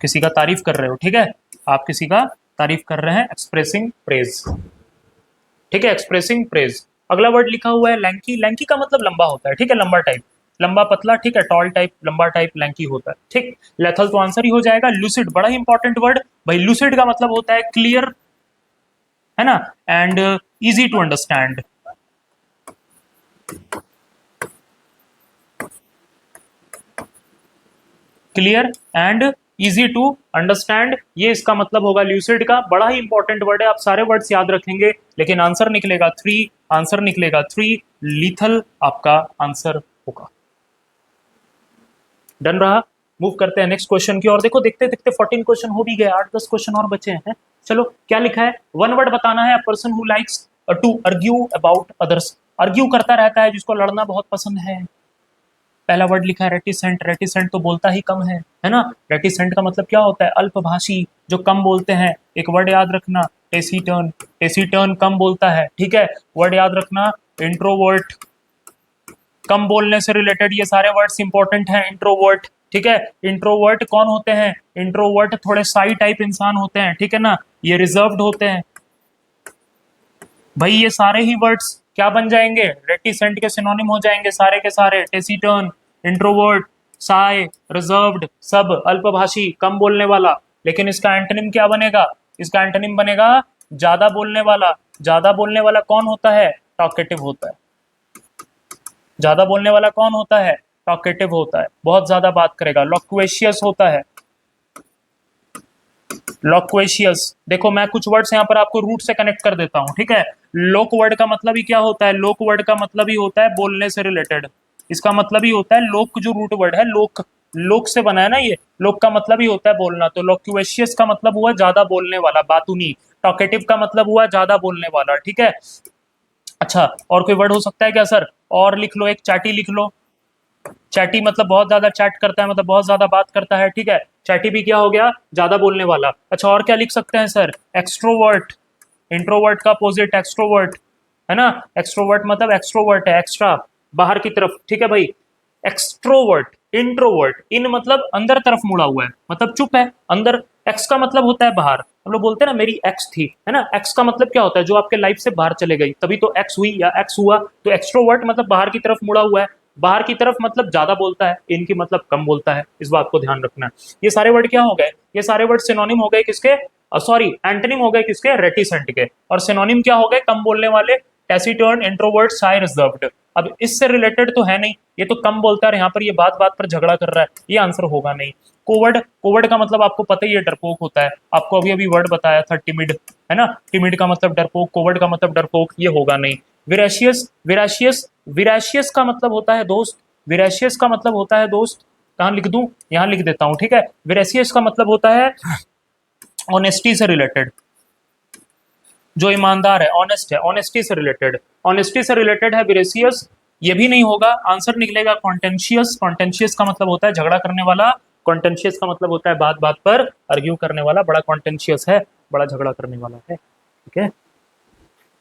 किसी का तारीफ कर रहे हो, ठीक है, आप किसी का तारीफ कर रहे हैं, एक्सप्रेसिंग प्रेज, ठीक है, एक्सप्रेसिंग प्रेज। अगला वर्ड लिखा हुआ है लैंकी। लैंकी का मतलब लंबा होता है, ठीक है, लंबा टाइप, लंबा पतला, ठीक है, टॉल टाइप, लंबा टाइप लैंकी होता है, ठीक। लेथल तो आंसर ही हो जाएगा। लूसिड, बड़ा ही इंपॉर्टेंट वर्ड भाई। लूसिड का मतलब होता है क्लियर, है ना, and easy to understand. Clear and easy to understand, ये इसका मतलब होगा ल्यूसिड का। बड़ा ही इंपॉर्टेंट वर्ड है, आप सारे वर्ड्स याद रखेंगे, लेकिन आंसर निकलेगा 3, आंसर निकलेगा 3, लीथल आपका आंसर होगा। डन रहा, मूव करते हैं नेक्स्ट क्वेश्चन की ओर। देखो देखते देखते 14 क्वेश्चन हो भी गए, 8-10 क्वेश्चन और बचे हैं। चलो क्या लिखा है? वन वर्ड बताना है, a person who likes to argue about others. Argue करता रहता है, जिसको लड़ना बहुत पसंद है। पहला वर्ड लिखा है रेटिसेंट। रेटिसेंट तो बोलता ही कम है ना। रेटिसेंट का मतलब क्या होता है? अल्पभाषी, जो कम बोलते हैं। एक वर्ड याद रखना, टेसीटर्न। टेसीटर्न कम बोलता है, ठीक है। वर्ड याद रखना इंट्रोवर्ट, कम बोलने से रिलेटेड ये सारे वर्ड्स इंपॉर्टेंट हैं। इंट्रोवर्ट, ठीक है। इंट्रोवर्ट कौन होते हैं? इंट्रोवर्ट थोड़े साई टाइप इंसान होते हैं, ठीक है ना। ये रिजर्व्ड होते हैं भाई। ये सारे ही वर्ड्स क्या बन जाएंगे? रेटिसेंट के सिनोनिम हो जाएंगे सारे के सारे। टेसीटर्न, इंट्रोवर्ट, साय, रिजर्व्ड, सब अल्पभाषी, कम बोलने वाला। लेकिन इसका एंटोनिम क्या बनेगा? इसका एंटोनिम बनेगा ज्यादा बोलने वाला। ज्यादा बोलने वाला कौन होता है? टॉकेटिव होता है। ज्यादा बोलने वाला कौन होता है? टॉकेटिव होता है, बहुत ज्यादा बात करेगा। लॉक्वेशियस होता है, लॉक्वेशियस। देखो मैं कुछ वर्ड्स यहाँ पर आपको रूट से कनेक्ट कर देता हूँ, ठीक है। लोक वर्ड का मतलब ही क्या होता है? लोक वर्ड का मतलब ही होता है बोलने से रिलेटेड। इसका मतलब ही होता है लोक, जो रूट वर्ड है लोक, लोक से बना है ना ये। लोक का मतलब ही होता है बोलना। तो लॉक्वेशियस का मतलब हुआ ज्यादा बोलने वाला, बातूनी। टॉकेटिव का मतलब हुआ ज्यादा बोलने वाला, ठीक है। अच्छा, और कोई वर्ड हो सकता है क्या सर? और लिख लो, एक चैटी लिख लो। चैटी मतलब बहुत ज्यादा चैट करता है, मतलब बहुत ज्यादा बात करता है, ठीक है। चैटी भी क्या हो गया? ज्यादा बोलने वाला। अच्छा, और क्या लिख सकते हैं सर? एक्सट्रोवर्ट। इंट्रोवर्ट का अपोजिट एक्सट्रोवर्ट, है ना। एक्सट्रोवर्ट मतलब एक्सट्रोवर्ट है, एक्स्ट्रा, बाहर की तरफ, ठीक है भाई। एक्सट्रोवर्ट, इंट्रोवर्ट, इन मतलब अंदर तरफ मुड़ा हुआ है, मतलब चुप है अंदर। एक्स का मतलब होता है बाहर। हम लोग बोलते हैं ना मेरी एक्स थी, है ना। एक्स का मतलब क्या होता है? जो आपके लाइफ से बाहर चले गई, तभी तो एक्स हुई या एक्स हुआ। तो एक्सट्रोवर्ट मतलब बाहर की तरफ मुड़ा हुआ है। बाहर की तरफ मतलब ज्यादा बोलता है, इनकी मतलब कम बोलता है, इस बात को ध्यान रखना है। ये सारे वर्ड क्या हो गए? ये सारे वर्ड सिनोनिम हो गए किसके? सॉरी, एंटोनिम हो गए किसके? रेटिसेंट के। और सिनोनिम क्या हो गए? कम बोलने वाले, टैसिटर्न, इंट्रोवर्ट, शाय, रिजर्व्ड। अब इससे रिलेटेड तो है नहीं, ये तो कम बोलता है, यहाँ पर ये बात बात पर झगड़ा कर रहा है, ये आंसर होगा नहीं। कोवर्ड, कोवर्ड का मतलब आपको पता ही है, डरपोक होता है। आपको अभी अभी वर्ड बताया था टिमिड, है ना। टिमिड का मतलब डरपोक, कोवर्ड का मतलब डरपोक, ये होगा नहीं। विराशियस, विराशियस, विराशियस का मतलब होता है दोस्त। विराशियस का मतलब होता है दोस्त, कहाँ लिख दूं, यहाँ लिख देता हूं, ठीक है। वेरेसियस का मतलब होता है ऑनेस्टी से रिलेटेड, जो ईमानदार है, ऑनेस्ट है, ऑनेस्टी से रिलेटेड, ऑनेस्टी से रिलेटेड है वेरेसियस। ये भी नहीं होगा, आंसर निकलेगा कॉन्टेंशियस। कॉन्टेंशियस का मतलब होता है झगड़ा करने वाला, कॉन्टेंशियस का मतलब होता है बात बात पर आर्ग्यू करने वाला, बड़ा कॉन्टेंशियस है, बड़ा झगड़ा करने वाला है, ठीक है।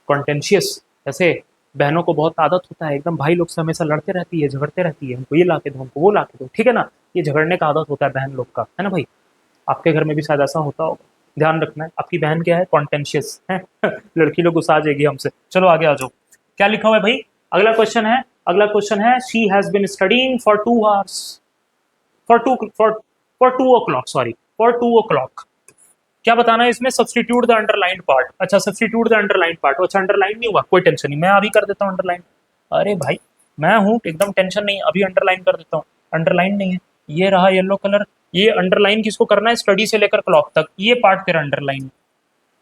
कॉन्टेंशियस, जैसे बहनों को बहुत आदत होता है एकदम भाई लोग से हमेशा लड़ते रहती है, झगड़ते रहती है, हमको ये ला के दो, हमको वो ला के दो, ठीक है ना। ये झगड़ने का आदत होता है बहन लोग का, है ना भाई। आपके घर में भी शायद ऐसा होता होगा, ध्यान रखना है। आपकी बहन क्या है, कॉन्टेंशियस है लड़की लोग गुस्सा आ जाएगी हमसे। चलो आगे आ जाओ, क्या लिखा हुआ है भाई, अगला क्वेश्चन है, अगला क्वेश्चन है, she has been studying for 2 hours, for 2 o'clock, sorry for 2 o'clock। क्या बताना है इसमें, सब्सटीट्यूट द अंडरलाइन पार्ट। अच्छा सब्सटीट्यूट द अंडरलाइन पार्ट, अच्छा अंडरलाइन नहीं हुआ, कोई टेंशन नहीं, मैं अभी कर देता हूँ अंडरलाइन। अरे भाई मैं हूँ एकदम, टेंशन नहीं, अभी अंडरलाइन कर देता हूँ। अंडरलाइन नहीं है, ये रहा येलो कलर, ये अंडरलाइन किसको करना है, स्टडी से लेकर क्लॉक तक, ये पार्ट तेरा अंडरलाइन,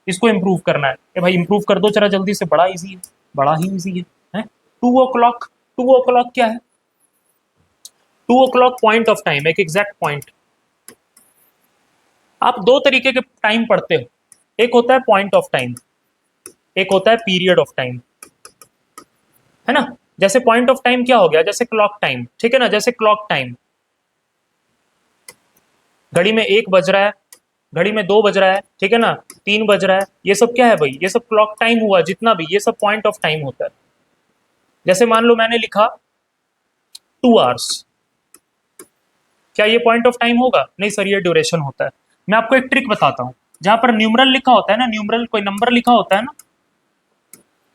इसको इंप्रूव करना है। ए भाई इंप्रूव कर दो जरा जल्दी से, बड़ा इजी है, बड़ा ही इजी है। 2 o'clock, 2 o'clock क्या है, 2 o'clock पॉइंट ऑफ टाइम, एक एग्जैक्ट पॉइंट। आप दो तरीके के टाइम पढ़ते हो, एक होता है पॉइंट ऑफ टाइम, एक होता है पीरियड ऑफ टाइम, है ना। जैसे पॉइंट ऑफ टाइम क्या हो गया, जैसे क्लॉक टाइम, ठीक है ना, जैसे क्लॉक टाइम, घड़ी में 1 बज रहा है, घड़ी में 2 बज रहा है, ठीक है ना, 3 बज रहा है, ये सब क्या है भाई, ये सब क्लॉक टाइम हुआ, जितना भी ये सब पॉइंट ऑफ टाइम होता है। जैसे मान लो मैंने लिखा 2 आवर्स, क्या ये पॉइंट ऑफ टाइम होगा, नहीं सर ये ड्यूरेशन होता है। मैं आपको एक ट्रिक बताता हूं, जहां पर न्यूमरल लिखा होता है ना, न्यूमरल कोई नंबर लिखा होता है ना,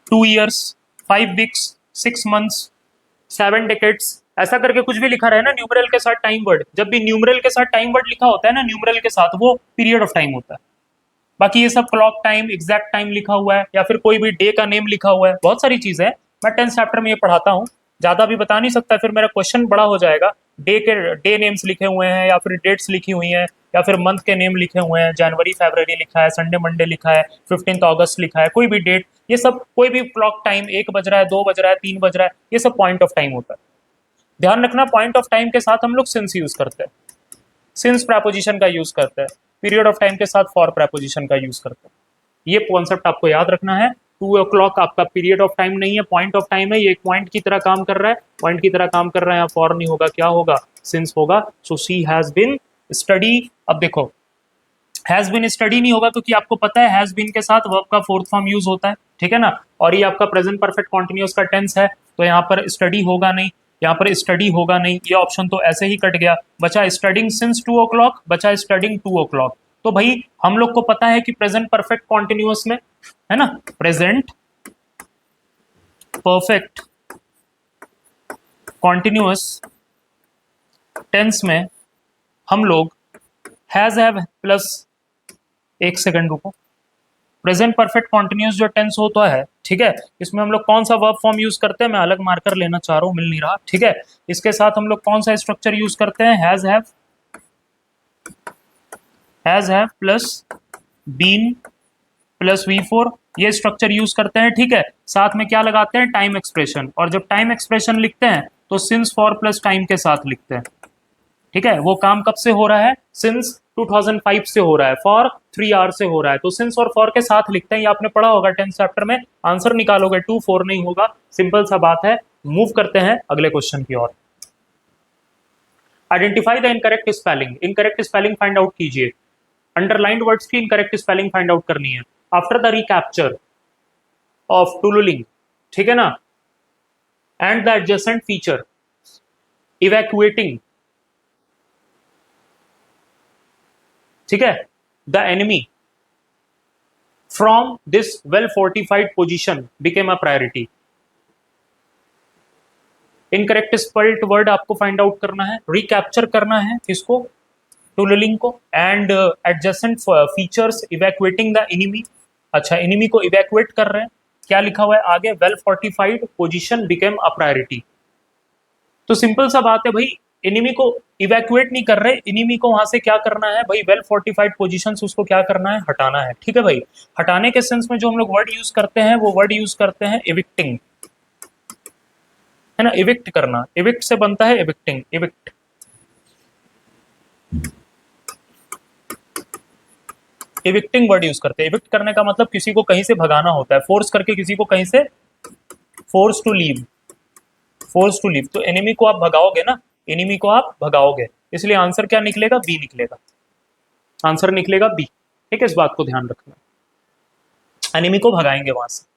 2 ईयर्स, 5 वीक्स, 6 मंथ्स, 7 डेकेड्स, ऐसा करके कुछ भी लिखा रहे ना न्यूमरल के साथ टाइम वर्ड, जब भी न्यूमरल के साथ टाइम वर्ड लिखा होता है ना न्यूमरल के साथ, वो पीरियड ऑफ टाइम होता है। बाकी ये सब क्लॉक टाइम, एग्जैक्ट टाइम लिखा हुआ है, या फिर कोई भी डे का नेम लिखा हुआ है, बहुत सारी चीजें हैं। मैं 10th चैप्टर में ये पढ़ाता हूँ, ज्यादा भी बता नहीं सकता, फिर मेरा क्वेश्चन बड़ा हो जाएगा। डे नेम्स लिखे हुए हैं, या फिर डेट्स लिखी हुई हैं, या फिर मंथ के नेम लिखे हुए हैं, जनवरी फरवरी लिखा है, संडे मंडे लिखा है, 15 अगस्त लिखा है, कोई भी डेट, ये सब कोई भी क्लॉक टाइम, 1 बज रहा है, 2 बज रहा है, 3 बज रहा है, ये सब पॉइंट ऑफ टाइम होता है। ध्यान रखना पॉइंट ऑफ टाइम के साथ हम लोग सिंस यूज करते हैं, सिंस प्रपोजिशन का यूज करते हैं, पीरियड ऑफ टाइम के साथ फॉर प्रपोजिशन का यूज करते हैं। ये कॉन्सेप्ट आपको याद रखना है। 2 o'clock आपका पीरियड ऑफ टाइम नहीं है, पॉइंट ऑफ टाइम है, ये एक पॉइंट की तरह काम कर रहा है, पॉइंट की तरह काम कर रहा है, यहाँ फॉर नहीं होगा, क्या होगा, सिंस होगा। So she has been study, अब देखो हैज बीन स्टडी नहीं होगा क्योंकि आपको पता है हैज बीन के साथ वर्ब का फोर्थ फॉर्म यूज होता है, ठीक है ना, और ये आपका प्रेजेंट परफेक्ट कॉन्टिन्यूअस का टेंस है, तो यहाँ पर स्टडी होगा नहीं, यहाँ पर स्टडी होगा नहीं, ये ऑप्शन तो ऐसे ही कट गया, बचा स्टडिंग सिंस 2 o'clock, बचा स्टडिंग 2 o'clock। तो भाई हम लोग को पता है कि प्रेजेंट परफेक्ट कॉन्टिन्यूअस में, है ना, प्रेजेंट परफेक्ट कॉन्टिन्यूअस टेंस में हम लोग हैज हैव प्लस, एक सेकंड रुको, प्रेजेंट परफेक्ट कॉन्टिन्यूअस जो टेंस होता है, ठीक है, इसमें हम लोग कौन सा वर्ब फॉर्म यूज करते हैं, मैं अलग मार्कर लेना चाह रहा हूं, मिल नहीं रहा, ठीक है। इसके साथ हम लोग कौन सा स्ट्रक्चर यूज करते हैं, has have plus been plus V4, ये स्ट्रक्चर यूज करते हैं, ठीक है। साथ में क्या लगाते हैं, टाइम एक्सप्रेशन, और जब टाइम एक्सप्रेशन लिखते हैं तो सिंस फॉर प्लस टाइम के साथ लिखते हैं, ठीक है। वो काम कब से हो रहा है, सिंस 2005 से हो रहा है, फॉर 3 आवर से हो रहा है, तो सिंस और फॉर के साथ लिखते हैं, ये आपने पढ़ा होगा 10th चैप्टर में। आंसर निकालोगे 2 4 नहीं होगा, सिंपल सा बात है। मूव करते हैं अगले क्वेश्चन की ओर। Identify the incorrect spelling, incorrect spelling find out कीजिए, अंडरलाइंड वर्ड्स की इनकरेक्ट स्पेलिंग फाइंड आउट करनी है। After the recapture of Tololing, ठीक है ना, and the adjacent feature, evacuating, ठीक है, the enemy from this well fortified position became a priority. Incorrect spelled word आपको फाइंड आउट करना है, रिकैप्चर करना है किसको, टुलुलिंग को, and adjacent features, evacuating the enemy, अच्छा एनिमी को इवैक्यूएट कर रहे हैं, क्या लिखा हुआ है आगे, well fortified position became a priority. तो सिंपल सा बात है भाई, एनिमी को इवैक्यूएट नहीं कर रहे, एनिमी को वहां से क्या करना है भाई, वेल फोर्टिफाइड पोजीशन से उसको क्या करना है, हटाना है, ठीक है भाई। हटाने के सेंस में जो हम लोग वर्ड यूज करते हैं वो वर्ड यूज करते हैं इविक्टिंग, है ना, इविक्ट करना, इविक्ट से बनता है इविक्टिंग, इविक्ट, इविक्टिंग वर्ड यूज करते हैं। इविक्ट करने का मतलब किसी को कहीं से भगाना होता है, फोर्स करके किसी को कहीं से, force to leave, force to leave. तो एनिमी को आप भगाओगे ना, एनिमी को आप भगाओगे, इसलिए आंसर क्या निकलेगा, बी निकलेगा, आंसर निकलेगा बी। ठीक है, इस बात को ध्यान रखना, एनिमी को भगाएंगे वहां से।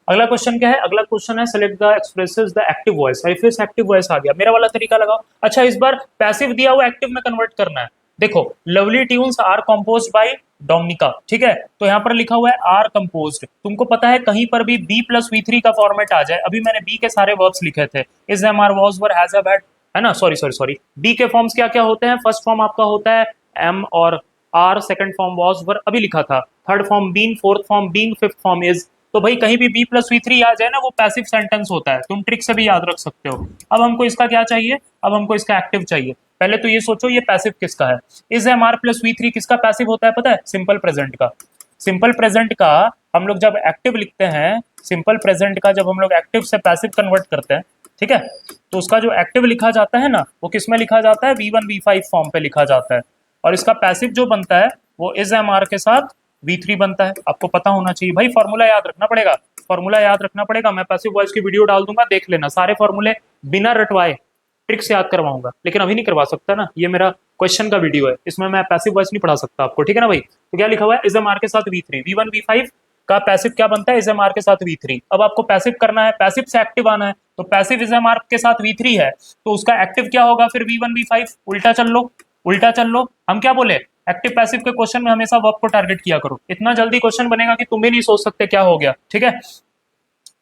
अगला क्वेश्चन क्या है, अगला क्वेश्चन है select the expresses the active voice. आईफिस एक्टिव वॉइस आ गया, मेरा वाला तरीका लगाओ। अच्छा, इस बार पैसिव दिया हुआ एक्टिव में कन्वर्ट करना है। देखो, lovely tunes are composed by Dominica, ठीक है, तो यहाँ पर लिखा हुआ है आर कंपोज्ड। तुमको पता है कहीं पर भी बी प्लस वी थ्री का फॉर्मेट आ जाए, अभी मैंने बी के सारे वर्ब्स लिखे थे, is am are was were has have had, है ना, सॉरी सॉरी सॉरी, बी के फॉर्म्स क्या क्या होते हैं, फर्स्ट फॉर्म आपका होता है एम और are, second form was were अभी लिखा था, third form been, fourth form being, fifth form is. तो भाई कहीं भी बी प्लस वी थ्री आ जाए ना, वो पैसिव सेंटेंस होता है, तुम ट्रिक से भी याद रख सकते हो। अब हमको इसका क्या चाहिए, अब हमको इसका एक्टिव चाहिए। पहले तो ये सोचो ये पैसिव किसका है, is am are plus V three किसका पैसिव होता है पता है, सिंपल प्रेजेंट का। सिंपल प्रेजेंट का हम लोग जब एक्टिव लिखते हैं, सिंपल प्रेजेंट का जब हम लोग एक्टिव से पैसिव कन्वर्ट करते हैं, ठीक है, तो उसका जो एक्टिव लिखा जाता है ना, वो किस में लिखा जाता है, V1 V5 फॉर्म पे लिखा जाता है, और इसका पैसिव जो बनता है वो इज एम आर के साथ V3 बनता है। आपको पता होना चाहिए भाई, फॉर्मूला याद रखना पड़ेगा, फॉर्मूला याद रखना पड़ेगा। मैं पैसिव वॉइस की वीडियो डाल दूंगा, देख लेना, सारे फॉर्मूले बिना रटवाए ट्रिक से याद करवाऊंगा, लेकिन अभी नहीं करवा सकता ना, ये मेरा क्वेश्चन का वीडियो है, इसमें मैं पैसिव वॉइस नहीं पढ़ा सकता आपको, ठीक है ना भाई। तो क्या लिखा हुआ है, इज एम आर के साथ V3, V1 V5 का पैसिव क्या बनता है, इज एम आर के साथ V3। अब आपको पैसिव करना है, पैसिव से एक्टिव आना है, तो पैसिव इज एम आर के साथ V3 है, तो उसका एक्टिव क्या होगा फिर, V1 V5। उल्टा चल लो, उल्टा चल लो, हम क्या बोले, एक्टिव पैसिव के क्वेश्चन में हमेशा वर्ब को टारगेट किया करो, इतना जल्दी क्वेश्चन बनेगा कि तुम भी नहीं सोच सकते क्या हो गया, ठीक है।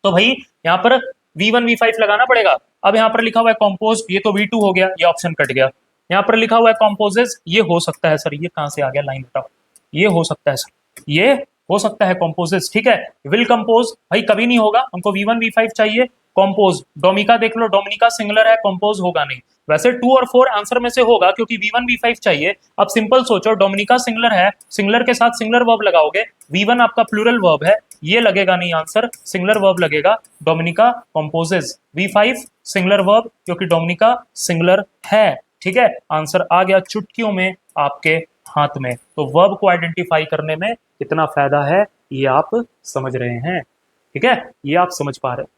तो भाई यहाँ पर V1 V5 लगाना पड़ेगा। अब यहाँ पर लिखा हुआ है कॉम्पोज, ये तो V2 हो गया, ये ऑप्शन कट गया। यहाँ पर लिखा हुआ है कॉम्पोजेस, ये हो सकता है सर, ये कहाँ से आ गया लाइन बताओ, ये हो सकता है सर, ये हो सकता है कॉम्पोजेस, ठीक है। विल कंपोज भाई कभी नहीं होगा, हमको V1 V5 चाहिए। कॉम्पोज, डोमिका देख लो, डोमिनिका सिंगुलर है, कंपोज होगा नहीं। वैसे 2 और 4 आंसर में से होगा क्योंकि V1 V5 चाहिए। अब सिंपल सोचो, डोमिनिका सिंगुलर है, सिंगुलर के साथ सिंगुलर वर्ब लगाओगे, V1 आपका प्लूरल वर्ब है, ये लगेगा नहीं आंसर, सिंगुलर वर्ब लगेगा, Dominica composes. V5 singular verb क्योंकि डोमिनिका सिंगुलर है, ठीक है। आंसर आ गया चुटकियों में आपके हाथ में। तो वर्ब को आइडेंटिफाई करने में कितना फायदा है ये आप समझ रहे हैं, ठीक है, ये आप समझ पा रहे हैं।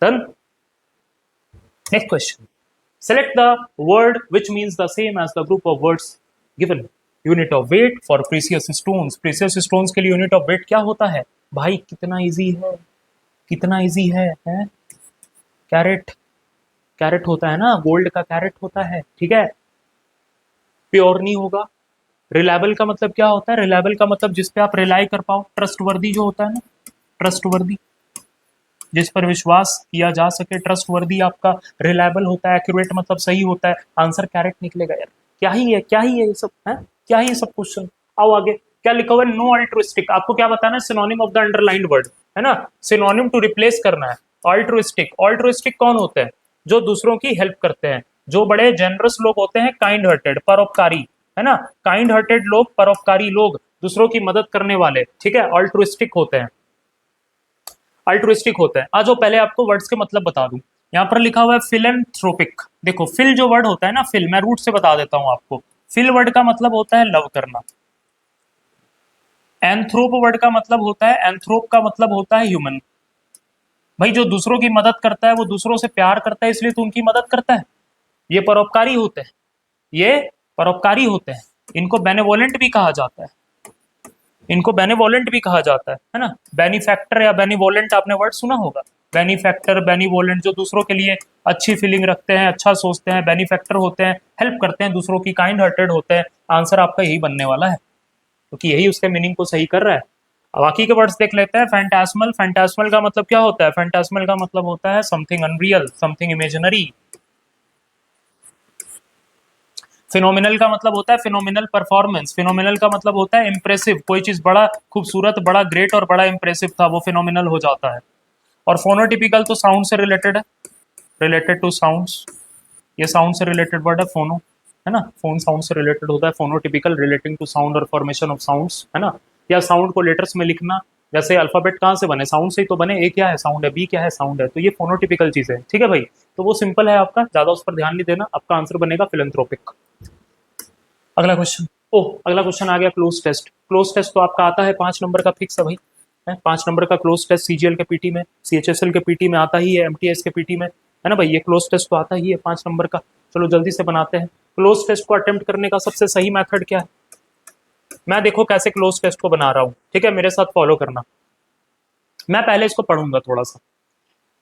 Done? Next question. Select the word which means the same as the group of words given. Unit of weight for precious stones. Precious stones के लिए unit of weight क्या होता है भाई, कितना इजी है, कितना इजी है? कैरेट, कैरेट होता है ना, गोल्ड का कैरेट होता है, ठीक है। प्योर नहीं होगा। रिलायबल का मतलब क्या होता है, रिलायबल का मतलब जिस पे आप रिलाई कर पाओ, ट्रस्टवर्दी जो होता है ना, ट्रस्टवर्दी, जिस पर विश्वास किया जा सके, ट्रस्टवर्दी आपका रिलायबल होता है, एक्यूरेट मतलब सही होता है। आंसर कैरेट निकलेगा यार, क्या ही है, क्या ही है ये सब, है क्या ही ये सब क्वेश्चन। आओ आगे, क्या लिखा हुआ है, नो अल्ट्रुइस्टिक। आपको क्या बताना है, synonym of the underlined word, है ना, सिनोनिम टू रिप्लेस करना है। अल्ट्रुइस्टिक, अल्ट्रुइस्टिक कौन होते हैं, जो दूसरों की हेल्प करते हैं, जो बड़े जेनरस लोग होते हैं, काइंड हार्टेड, परोपकारी, है ना, काइंड हार्टेड लोग, परोपकारी लोग, दूसरों की मदद करने वाले, ठीक है, अल्ट्रुइस्टिक होते हैं, अल्ट्रुइस्टिक होता है। आज पहले आपको वर्ड्स के मतलब बता दूं, यहाँ पर लिखा हुआ है फिलेंथ्रोपिक। देखो फिल जो वर्ड होता है ना, फिल, मैं रूट से बता देता हूं आपको। फिल वर्ड का मतलब होता है लव करना। एंथ्रोप वर्ड का मतलब होता है, एंथ्रोप का मतलब होता है ह्यूमन। भाई जो दूसरों की मदद करता है वो दूसरों से प्यार करता है, इसलिए तो उनकी मदद करता है। ये परोपकारी होते हैं, ये परोपकारी होते हैं, इनको बेनेवोलेंट भी कहा जाता है, इनको बेनिवोलेंट भी कहा जाता है ना। बेनिफैक्टर या बेनिवोलेंट आपने वर्ड सुना होगा, बेनिफैक्टर, बेनिवोलेंट, जो दूसरों के लिए अच्छी फीलिंग रखते हैं, अच्छा सोचते हैं, बेनिफैक्टर होते हैं, हेल्प करते हैं दूसरों की, काइंड हार्टेड होते हैं। आंसर आपका यही बनने वाला है, क्योंकि यही उसके मीनिंग को सही कर रहा है। अब बाकी के वर्ड्स देख लेते हैं। फैंटास्मल, फैंटास्मल का मतलब क्या होता है, फैंटास्मल का मतलब होता है something unreal, something imaginary. Phenomenal का मतलब होता है फिनोमिनल परफॉर्मेंस, फिनोमिनल का मतलब होता है इंप्रेसिव, कोई चीज बड़ा खूबसूरत, बड़ा ग्रेट और बड़ा इंप्रेसिव था, वो फिनोमिनल हो जाता है। और फोनोटिपिकल तो साउंड से रिलेटेड है, रिलेटेड टू साउंड्स, ये साउंड से रिलेटेड वर्ड है फोनो, है ना, फोन साउंड से रिलेटेड होता है। फोनोटिपिकल रिलेटिंग टू साउंड और फॉर्मेशन ऑफ साउंड्स, है ना, या साउंड को लेटर्स में लिखना, जैसे अल्फाबेट कहाँ से बने, साउंड से ही तो बने। ए क्या है, साउंड है, बी क्या है, साउंड है, तो ये फोनोटिपिकल चीज है, ठीक है भाई। तो वो सिंपल है आपका, ज्यादा उस पर ध्यान नहीं देना, आपका आंसर बनेगा फिलेंथ्रोपिक। अगला क्वेश्चन, ओह, अगला क्वेश्चन आ गया क्लोज टेस्ट। क्लोज टेस्ट तो आपका आता है 5 नंबर का, फिक्स है भाई। 5 नंबर का क्लोज टेस्ट सीजीएल के पीटी में, सीएचएसएल के पीटी में आता ही है, एमटीएस के पीटी में, है ना भाई। ये क्लोज टेस्ट तो आता ही है 5 नंबर का। चलो जल्दी से बनाते हैं। क्लोज टेस्ट को अटेम्प्ट करने का सबसे सही मेथड क्या है? मैं देखो कैसे क्लोज टेस्ट को बना रहा हूँ, ठीक है, मेरे साथ फॉलो करना। मैं पहले इसको पढ़ूंगा थोड़ा सा।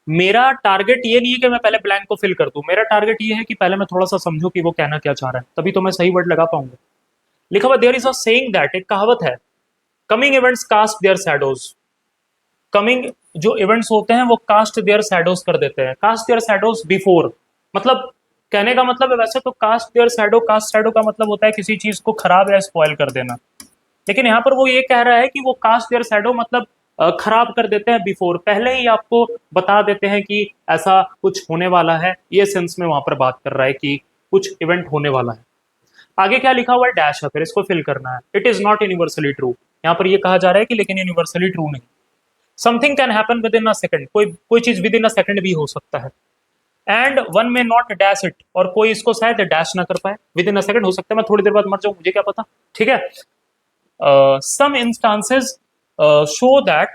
मेरा टारगेट ये नहीं है कि मैं पहले ब्लैंक को फिल कर दूं, मेरा टारगेट ये है कि पहले मैं थोड़ा सा समझूं कि वो कहना क्या चाह रहा है, तभी तो मैं सही वर्ड लगा पाऊंगा। लिखा हुआ there is a saying that, एक कहावत है, coming events cast their shadows. Coming जो इवेंट्स होते हैं वो कास्ट देयर शैडोज कर देते हैं। कास्ट देयर शैडोज बिफोर, मतलब कहने का मतलब है, वैसे तो cast their shadow, cast shadow का मतलब होता है किसी चीज को खराब या स्पॉइल कर देना, लेकिन यहाँ पर वो ये कह रहा है कि वो कास्ट देयर शैडो मतलब खराब कर देते हैं बिफोर, पहले ही आपको बता देते हैं कि ऐसा कुछ होने वाला है। ये सेंस में वहां पर बात कर रहा है कि कुछ इवेंट होने वाला है। आगे क्या लिखा हुआ है, डैश है, फिर इसको फिल करना है। It is not universally true, यहाँ पर ये कहा जा रहा है कि लेकिन यूनिवर्सली ट्रू नहीं। Something can happen with in a second, कोई चीज विद इन अ सेकंड भी हो सकता है। एंड वन में नॉट डैश इट, और कोई इसको शायद डैश ना कर पाए। विद इन अ सेकंड हो सकता है मैं थोड़ी देर बाद मर जाऊं, मुझे क्या पता, ठीक है। some instances show that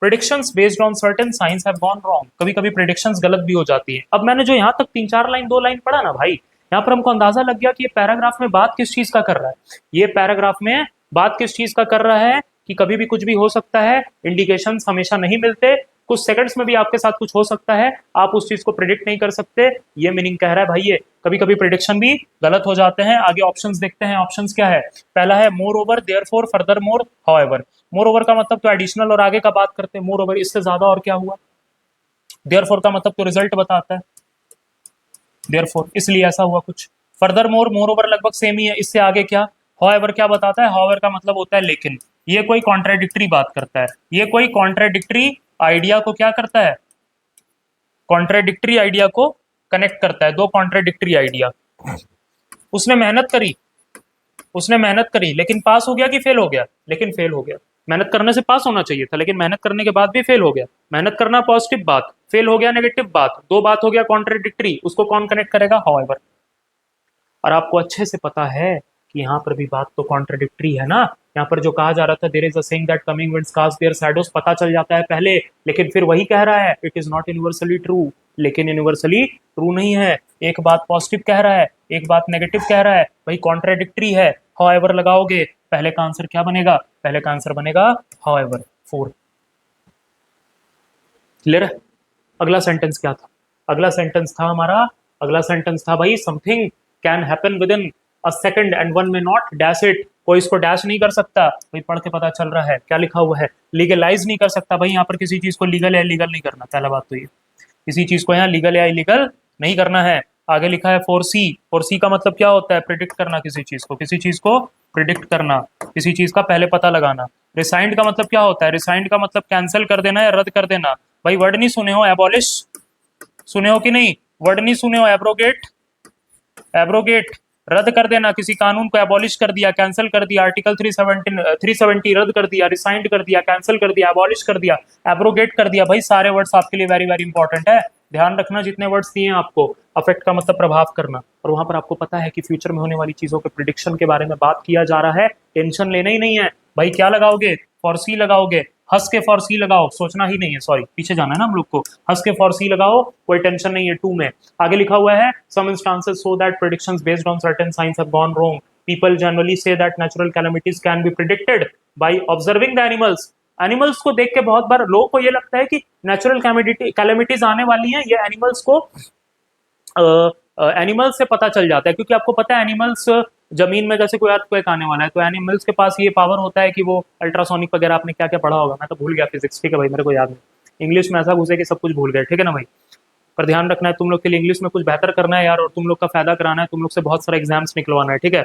predictions based on certain signs have gone wrong। कभी कभी predictions गलत भी हो जाती है। अब मैंने जो यहाँ तक 3-4 लाइन 2 लाइन पढ़ा ना भाई, यहाँ पर हमको अंदाजा लग गया कि ये पैराग्राफ में बात किस चीज का कर रहा है। ये पैराग्राफ में बात किस चीज का कर रहा है कि कभी भी कुछ भी हो सकता है, इंडिकेशंस हमेशा नहीं मिलते, कुछ सेकंड्स में भी आपके साथ कुछ हो सकता है, आप उस चीज को प्रिडिक्ट नहीं कर सकते। ये मीनिंग कह रहा है भाई, ये कभी कभी प्रिडिक्शन भी गलत हो जाते हैं। आगे ऑप्शंस देखते हैं, ऑप्शंस क्या है। पहला है more over, therefore, further more, however. More over का मतलब तो एडिशनल और आगे का बात करते हैं, मोर ओवर इससे ज्यादा और क्या हुआ। देयरफॉर का मतलब तो रिजल्ट बताता है, देयरफॉर इसलिए ऐसा हुआ कुछ। फर्दर मोर, मोर ओवर लगभग सेम ही है, इससे आगे क्या। हाउएवर क्या बताता है, हाउएवर का मतलब होता है लेकिन। ये कोई कॉन्ट्राडिक्टरी बात करता है, ये कोई कॉन्ट्राडिक्टरी आइडिया को क्या करता है, कॉन्ट्राडिक्टरी आइडिया को कनेक्ट करता है। दो कॉन्ट्राडिक्टरी आइडिया। उसने मेहनत करी, उसने मेहनत करी लेकिन पास हो गया कि फेल हो गया, लेकिन फेल हो गया। मेहनत करने से पास होना चाहिए था, लेकिन मेहनत करने के बाद भी फेल हो गया। मेहनत करना पॉजिटिव बात, फेल हो गया नेगेटिव बात, दो बात हो गया कॉन्ट्राडिक्टरी, उसको कौन कनेक्ट करेगा, हाउएवर। और आपको अच्छे से पता है कि यहाँ पर भी बात तो कॉन्ट्राडिक्टरी है ना। यहाँ पर जो कहा जा रहा था, there is a saying that coming winds cast their shadows, पता चल जाता है पहले, लेकिन फिर वही कह रहा है it is not universally true, लेकिन यूनिवर्सली ट्रू नहीं है। एक बात पॉजिटिव कह रहा है, एक बात नेगेटिव कह रहा है, भाई कॉन्ट्राडिक्टरी है। हाउएवर लगाओगे, पहले का आंसर क्या बनेगा, पहले का आंसर बनेगा हाउएवर 4। क्लियर है। अगला सेंटेंस क्या था, अगला सेंटेंस था हमारा, अगला सेंटेंस था भाई something can happen with in a second and one में नॉट डैश इट। कोई इसको डैश नहीं कर सकता, भाई पढ़ के पता चल रहा है क्या लिखा हुआ है, लीगलाइज नहीं कर सकता। भाई यहाँ पर किसी चीज को लीगल या इलीगल नहीं करना, पहला बात तो ये, किसी चीज को यहाँ लीगल या इलीगल नहीं करना है। आगे लिखा है फोरसी, फोरसी का मतलब क्या होता है, प्रिडिक्ट करना किसी चीज को, किसी चीज को प्रिडिक्ट करना, किसी चीज का पहले पता लगाना। रिसाइंड का मतलब क्या होता है, रिसाइंड का मतलब कैंसिल कर देना या रद्द कर देना। भाई वर्ड नहीं सुने हो, एबॉलिश सुने हो कि नहीं, वर्ड नहीं सुने हो, एब्रोगेट, एब्रोगेट रद्द कर देना, किसी कानून को एबॉलिश कर दिया, कैंसिल कर दिया। आर्टिकल 370 रद्द कर दिया, रिसाइंड कर दिया, कैंसिल कर दिया, एबॉलिश कर दिया, एब्रोगेट कर दिया। भाई सारे वर्ड्स आपके लिए वेरी वेरी इंपॉर्टेंट है, ध्यान रखना जितने वर्ड्स दिए हैं आपको। अफेक्ट का मतलब प्रभाव करना, और वहां पर आपको पता है कि फ्यूचर में होने वाली चीजों के प्रिडिक्शन के बारे में बात किया जा रहा है, टेंशन लेना ही नहीं है। भाई क्या लगाओगे, फॉरसी लगाओगे, हंस के फॉरसी लगाओ, सोचना ही नहीं है, सॉरी पीछे जाना है ना हम लोग को, हंस के फॉरसी लगाओ, कोई टेंशन नहीं है। 2 में आगे लिखा हुआ है some instances so that predictions based on certain science have gone wrong, people generally say that natural calamities can be predicted by observing the animals. Animals को देख के बहुत बार लोगों को ये लगता है कि नेचुरल कैलेमिटीज आने वाली हैं, ये एनिमल्स को एनिमल्स से पता चल जाता है, क्योंकि आपको पता है एनिमल्स जमीन में जैसे कोई अर्थक्वेक आने वाला है तो एनिमल्स के पास ये पावर होता है कि वो अल्ट्रासोनिक वगैरह, आपने क्या क्या पढ़ा होगा, मैं तो भूल गया फिजिक्स, ठीक है भाई मेरे को याद नहीं, इंग्लिश में ऐसा घुसे कि सब कुछ भूल गए, ठीक है ना भाई। पर ध्यान रखना है, तुम लोग के लिए इंग्लिश में कुछ बेहतर करना है यार, और तुम लोग का फायदा कराना है, तुम लोग से बहुत सारा एग्जाम्स निकलवाना है, ठीक है।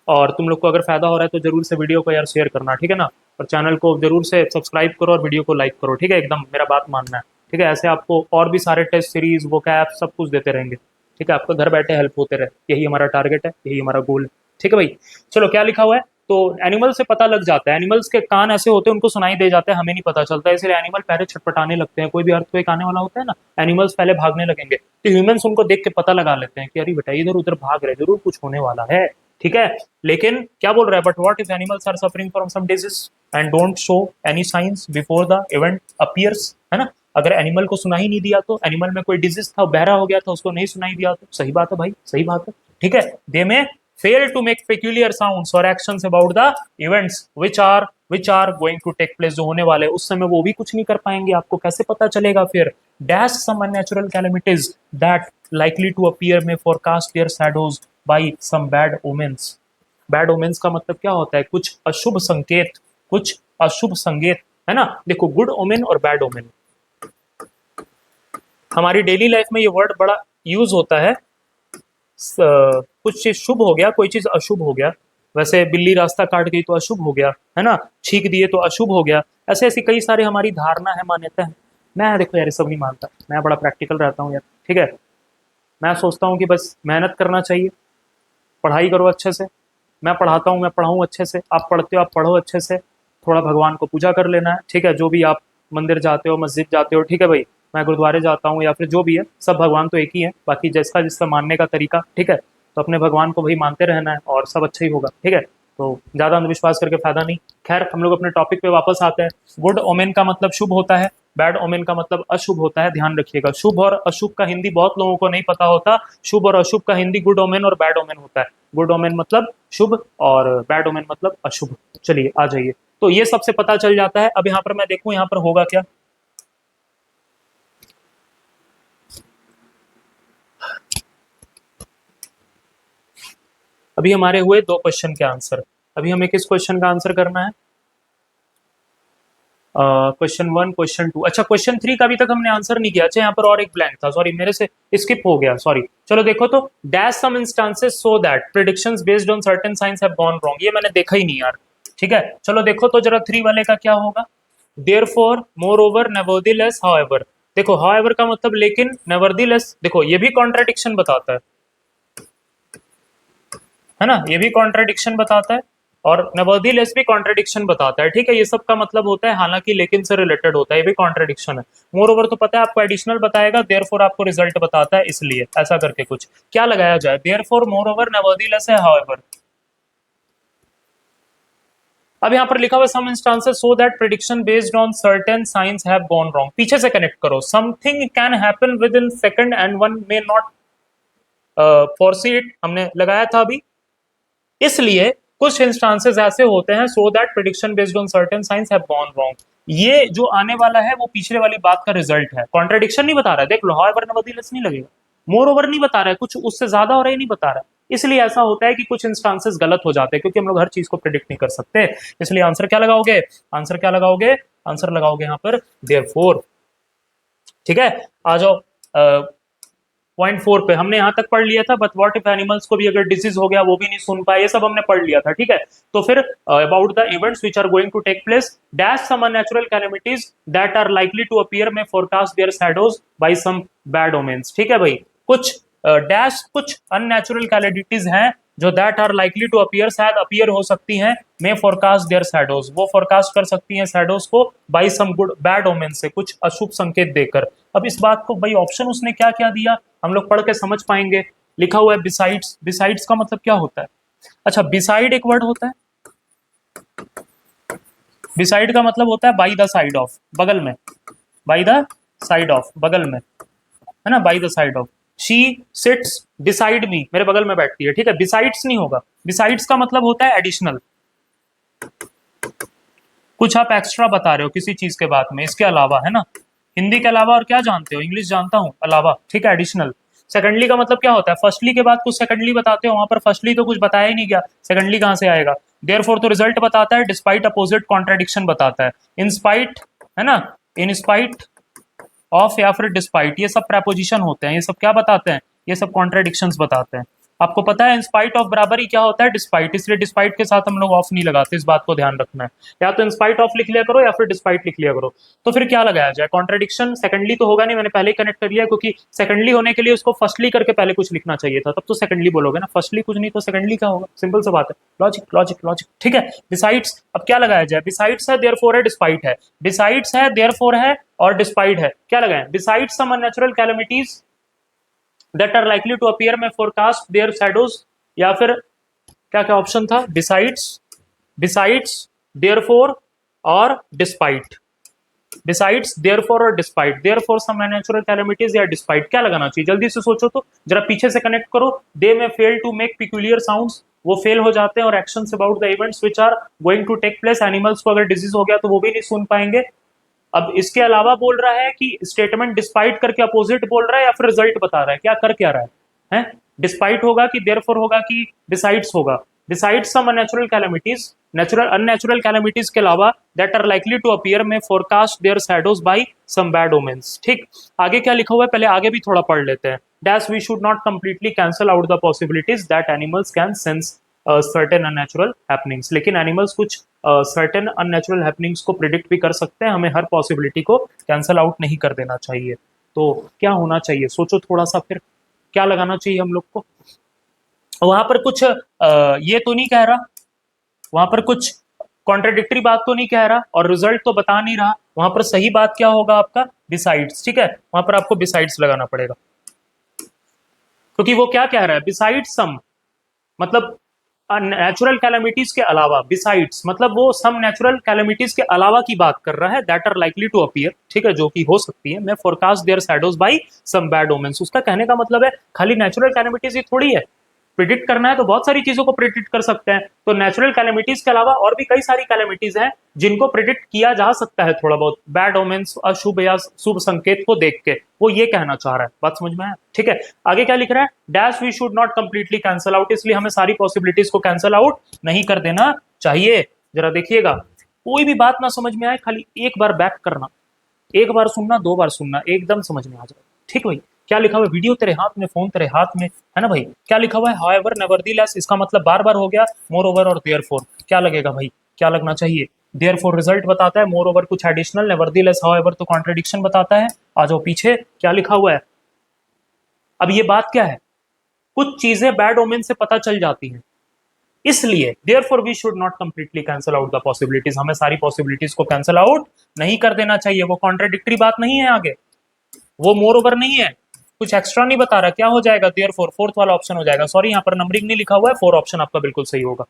और तुम लोग को अगर फायदा हो रहा है तो जरूर से वीडियो को यार शेयर करना, ठीक है ना, और चैनल को जरूर से सब्सक्राइब करो और वीडियो को लाइक करो, ठीक है, एकदम मेरा बात मानना है, ठीक है। ऐसे आपको और भी सारे टेस्ट सीरीज वो कैप सब कुछ देते रहेंगे, ठीक है, आपको घर बैठे हेल्प होते रहे, यही हमारा टारगेट है, यही हमारा गोल है, ठीक है भाई। चलो क्या लिखा हुआ है, तो एनिमल से पता लग जाता है, एनिमल्स के कान ऐसे होते हैं उनको सुनाई दे जाता है, हमें नहीं पता चलता, इसलिए एनिमल पहले छटपटाने लगते हैं। कोई भी अर्थक्वेक आने वाला होता है ना, एनिमल्स पहले भागने लगेंगे, तो ह्यूमंस उनको देख के पता लगा लेते हैं कि अरे बेटा इधर उधर भाग रहे, जरूर कुछ होने वाला है, ठीक है। लेकिन क्या बोल रहा है, but what if animals are suffering from some disease and don't show any signs before the event appears, है ना। अगर एनिमल को सुनाई नहीं दिया, तो एनिमल में कोई डिजीज था, बहरा हो गया था, उसको नहीं सुनाई दिया, तो सही बात है भाई, सही बात है। ठीक है, they may fail to make peculiar sounds और actions about the events which are going to take place, जो होने वाले उस समय वो भी कुछ नहीं कर पाएंगे। आपको कैसे पता चलेगा फिर? Dash some unnatural calamities that likely to appear may forecast their shadows by some bad omens। Bad women's का मतलब क्या होता है? कुछ अशुभ संकेत, कुछ अशुभ संकेत, है ना। देखो, गुड ओमेन और बैड ओमेन, हमारी डेली लाइफ में ये वर्ड बड़ा यूज होता है। कुछ चीज शुभ हो गया, कोई चीज अशुभ हो गया। वैसे बिल्ली रास्ता काट गई तो अशुभ हो गया, है ना। छींक दिए तो अशुभ हो गया। ऐसे ऐसी कई सारी हमारी धारणा है, मान्यता है। मैं देखो यार, ये सब नहीं मानता, मैं बड़ा प्रैक्टिकल रहता हूँ यार। ठीक है, मैं सोचता हूँ कि बस मेहनत करना चाहिए, पढ़ाई करो अच्छे से। मैं पढ़ाता हूँ, मैं पढ़ाऊँ अच्छे से, आप पढ़ते हो, आप पढ़ो अच्छे से। थोड़ा भगवान को पूजा कर लेना है, ठीक है। जो भी आप मंदिर जाते हो, मस्जिद जाते हो, ठीक है भाई। मैं गुरुद्वारे जाता हूँ, या फिर जो भी है, सब भगवान तो एक ही है। बाकी जिसका जिसका मानने का तरीका, ठीक है। तो अपने भगवान को भाई मानते रहना है, और सब अच्छा ही होगा, ठीक है। तो ज़्यादा अंधविश्वास करके फायदा नहीं। खैर, हम लोग अपने टॉपिक पे वापस आते हैं। गुड ओमेन का मतलब शुभ होता है, बैड ओमेन का मतलब अशुभ होता है। ध्यान रखिएगा, शुभ और अशुभ का हिंदी बहुत लोगों को नहीं पता होता। शुभ और अशुभ का हिंदी गुड ओमेन और बैड ओमेन होता है। गुड ओमेन मतलब शुभ, और बैड ओमेन मतलब अशुभ। चलिए आ जाइए, तो ये सबसे पता चल जाता है। अब यहाँ पर मैं देखूं, यहाँ पर होगा क्या। अभी हमारे हुए 2 क्वेश्चन के आंसर। अभी हमें किस क्वेश्चन का आंसर करना है? Question 1, question 2। अच्छा, क्वेश्चन 3 का अभी तक हमने आंसर नहीं किया। अच्छा, यहाँ पर और एक ब्लैंक था, सॉरी, मेरे से स्किप हो गया, सॉरी। चलो देखो, तो dash some instances so that predictions based on certain science have gone wrong. ये मैंने देखा ही नहीं यार। ठीक है, चलो देखो तो जरा 3 वाले का क्या होगा। Therefore, moreover, nevertheless, however. देखो, हाउएवर का मतलब लेकिन, नेवरदीलेस, देखो ये भी कॉन्ट्राडिक्शन बताता है ना। ये भी कॉन्ट्राडिक्शन बताता है, और नेवरदीलेस भी कॉन्ट्राडिक्शन बताता है। ठीक है, ये सब का मतलब होता है हालांकि लेकिन से रिलेटेड होता है, ये भी कॉन्ट्राडिक्शन है। मोर ओवर तो पता है आपको, एडिशनल बताएगा, देयरफॉर आपको रिजल्ट बताता है, इसलिए ऐसा करके कुछ क्या लगाया जाए। देयरफॉर, मोर ओवर, नेवरदीलेस है, हाउएवर। अब यहाँ पर लिखा हुआ some instances so that prediction based on certain science have gone wrong. पीछे से कनेक्ट करो, something can happen within second and one may not foresee it, हमने लगाया था अभी। इसलिए कुछ इंस्टांसेस ऐसे होते हैं, सो that prediction based on certain science have gone wrong. ये जो आने वाला है वो पिछले वाली बात का रिजल्ट है। कॉन्ट्रडिक्शन नहीं बता रहा है, देख लो, हाउएवर नेवरदीलेस नहीं लगेगा, मोर ओवर नहीं बता रहा है, कुछ उससे ज्यादा हो रहा है नहीं बता रहा है। इसलिए ऐसा होता है कि कुछ इंस्टांसेस गलत हो जाते हैं, क्योंकि हम लोग हर चीज को प्रिडिक्ट नहीं कर सकते। इसलिए आंसर क्या लगाओगे? आंसर क्या लगाओगे? आंसर लगाओगे यहाँ पर देयरफॉर। ठीक है, आ जाओ। पॉइंट 4 पे हमने यहां तक पढ़ लिया था, बट व्हाट इफ एनिमल्स को भी अगर डिजीज हो गया, वो भी नहीं सुन पाए, ये सब हमने पढ़ लिया था। ठीक है, तो फिर about the events which are going to take place, dash some unnatural calamities that are likely to appear में forecast their shadows by some bad omens. ठीक है भाई, कुछ डैश कुछ अननेचुरल कैलेमिटीज हैं जो that are likely to appear, शायद अपीयर हो सकती हैं, मे फोरकास्ट देयर शैडोज, वो फोरकास्ट कर सकती हैं शैडोज को, by some good bad omen, से कुछ अशुभ संकेत देकर। अब इस बात को भाई, ऑप्शन उसने क्या क्या दिया, हम लोग पढ़ के समझ पाएंगे। लिखा हुआ है बिसाइड्स। बिसाइड्स का मतलब क्या होता है? अच्छा, बिसाइड एक वर्ड होता है। बिसाइड का मतलब होता है बाई द साइड ऑफ, बगल में, बाई द साइड ऑफ, बगल में, है ना, by the side of. She sits beside me, मेरे बगल में बैठती है। ठीक है, बिसाइड्स नहीं होगा। बिसाइड्स का मतलब होता है एडिशनल, कुछ आप एक्स्ट्रा बता रहे हो किसी चीज के बाद में, इसके अलावा, है ना। हिंदी के अलावा और क्या जानते हो? इंग्लिश जानता हूं, अलावा। ठीक है, एडिशनल। सेकंडली का मतलब क्या होता है? फर्स्टली के बाद कुछ सेकंडली बताते हो, वहां पर फर्स्टली तो कुछ बताया ही नहीं गया, सेकंडली कहां से आएगा? देयरफॉर तो रिजल्ट बताता है, डिस्पाइट अपोजिट कॉन्ट्राडिक्शन बताता है, इन स्पाइट, है ना, इन स्पाइट ऑफ या फिर डिस्पाइट, ये सब प्रेपोजिशन होते हैं। ये सब क्या बताते हैं? ये सब कॉन्ट्राडिक्शंस बताते हैं। आपको पता है इंस्पाइट ऑफ बराबर ही क्या होता है? डिस्पाइट। इसलिए डिस्पाइट के साथ हम लोग ऑफ नहीं लगाते, इस बात को ध्यान रखना है। या तो इंस्पाइट ऑफ लिख लिया करो, या फिर डिस्पाइट लिख लिया करो। तो फिर क्या लगाया जाए? कॉन्ट्राडिक्शन सेकंडली तो होगा नहीं, मैंने पहले ही कनेक्ट कर लिया, क्योंकि सेकंडली होने के लिए उसको फर्स्टली करके पहले कुछ लिखना चाहिए था, तब तो सेकंडली बोलोगे ना। फर्स्टली कुछ नहीं तो सेकंडली क्या होगा? सिंपल सा बात है, लॉजिक लॉजिक लॉजिक। ठीक है, बिसाइड्स, अब क्या लगाया जाए? बिसाइड्स है, देयरफॉर है, डिस्पाइट है। बिसाइड्स है, देयरफॉर है, और डिस्पाइट है, क्या लगाए? Besides some unnatural calamities that are likely to appear में फोरकास्ट देयर शैडोज, या फिर क्या क्या ऑप्शन था? बिसाइड्स, बिसाइड्स, देयरफॉर और डिस्पाइट। बिसाइड्स, देयरफॉर और despite. Therefore some natural calamities या डिस्पाइट, क्या लगाना चाहिए? जल्दी से सोचो तो, जरा पीछे से कनेक्ट करो। They may fail to make peculiar sounds, वो फेल हो जाते हैं, और actions about the events which are going to take place, animals को अगर डिजीज हो गया तो वो भी नहीं सुन पाएंगे। अब इसके अलावा बोल रहा है कि स्टेटमेंट डिस्पाइट करके अपोजिट बोल रहा है या फिर रिजल्ट बता रहा है, क्या कर क्या रहा है? डिस्पाइट होगा कि देयरफॉर होगा कि बिसाइड्स होगा? Besides some unnatural calamities, natural unnatural calamities के अलावा that are likely to appear में forecast their shadows by some bad omens. ठीक, आगे क्या लिखा हुआ है, पहले आगे भी थोड़ा पढ़ लेते हैं। Dash we should not completely cancel out the possibilities that animals can sense certain unnatural happenings. लेकिन एनिमल्स कुछ सर्टेन अननेचुरल हैपनिंग्स को प्रिडिक्ट भी कर सकते हैं, हमें हर पॉसिबिलिटी को कैंसल आउट नहीं कर देना चाहिए। तो क्या होना चाहिए, सोचो थोड़ा सा, फिर क्या लगाना चाहिए हम लोग को? वहां पर कुछ ये तो नहीं कह रहा, वहां पर कुछ कॉन्ट्राडिक्टरी बात तो नहीं कह रहा, और रिजल्ट तो बता नहीं रहा। वहां पर सही बात क्या होगा आपका? बिसाइड्स। ठीक है, वहां पर आपको बिसाइड्स लगाना पड़ेगा, क्योंकि वो क्या कह रहा है? बिसाइड्स सम मतलब नेचुरल कैलेमिटीज के अलावा, बिसाइड्स मतलब वो सम नेचुरल कैलेमिटीज के अलावा की बात कर रहा है, that are likely to appear. ठीक है, जो कि हो सकती है। मैं forecast their shadows by some bad omens, उसका कहने का मतलब है खाली नेचुरल कैलेमिटीज ही थोड़ी है, प्रिडिक्ट करना है तो बहुत सारी चीजों को प्रिडिक्ट कर सकते हैं। तो नेचुरल कैलेमिटीज के अलावा और भी कई सारी कैलेमिटीज हैं जिनको प्रिडिक्ट किया जा सकता है थोड़ा बहुत, बैड ओमेंस, अशुभ या शुभ संकेत को देख के। वो ये कहना चाह रहा है, बात समझ में आया? ठीक है, आगे क्या लिख रहा है? Dash we should not completely cancel out, इसलिए हमें सारी पॉसिबिलिटीज को कैंसल आउट नहीं कर देना चाहिए। जरा देखिएगा, कोई भी बात ना समझ में आए, खाली एक बार बैक करना, एक बार सुनना, दो बार सुनना, एकदम समझ में आ जाए। ठीक भाई, क्या लिखा हुआ है? वीडियो तेरे हाथ में, फोन तेरे हाथ में, है ना भाई? क्या लिखा हुआ है? हाउएवर, नेवरदीलेस, इसका मतलब बार बार हो गया। मोर ओवर और देयरफॉर, क्या लगेगा भाई? क्या लगना चाहिए? देयरफॉर रिजल्ट बताता है, मोर ओवर कुछ एडिशनल, नेवरदीलेस हाउएवर तो कॉन्ट्रडिक्शन बताता है। आ जाओ पीछे, क्या लिखा हुआ है? अब ये बात क्या है? कुछ चीजें बैड ओमेन से पता चल जाती हैं, इसलिए therefore we should not completely cancel out the possibilities, हमें सारी पॉसिबिलिटीज को कैंसल आउट नहीं कर देना चाहिए। वो कॉन्ट्राडिक्टरी बात नहीं है आगे, वो मोर ओवर नहीं है, कुछ एक्स्ट्रा नहीं बता रहा। क्या हो जाएगा? देयरफॉर, फोर्थ वाला ऑप्शन हो जाएगा। सॉरी, यहाँ पर नंबरिंग नहीं लिखा हुआ है, 4 ऑप्शन आपका बिल्कुल सही होगा।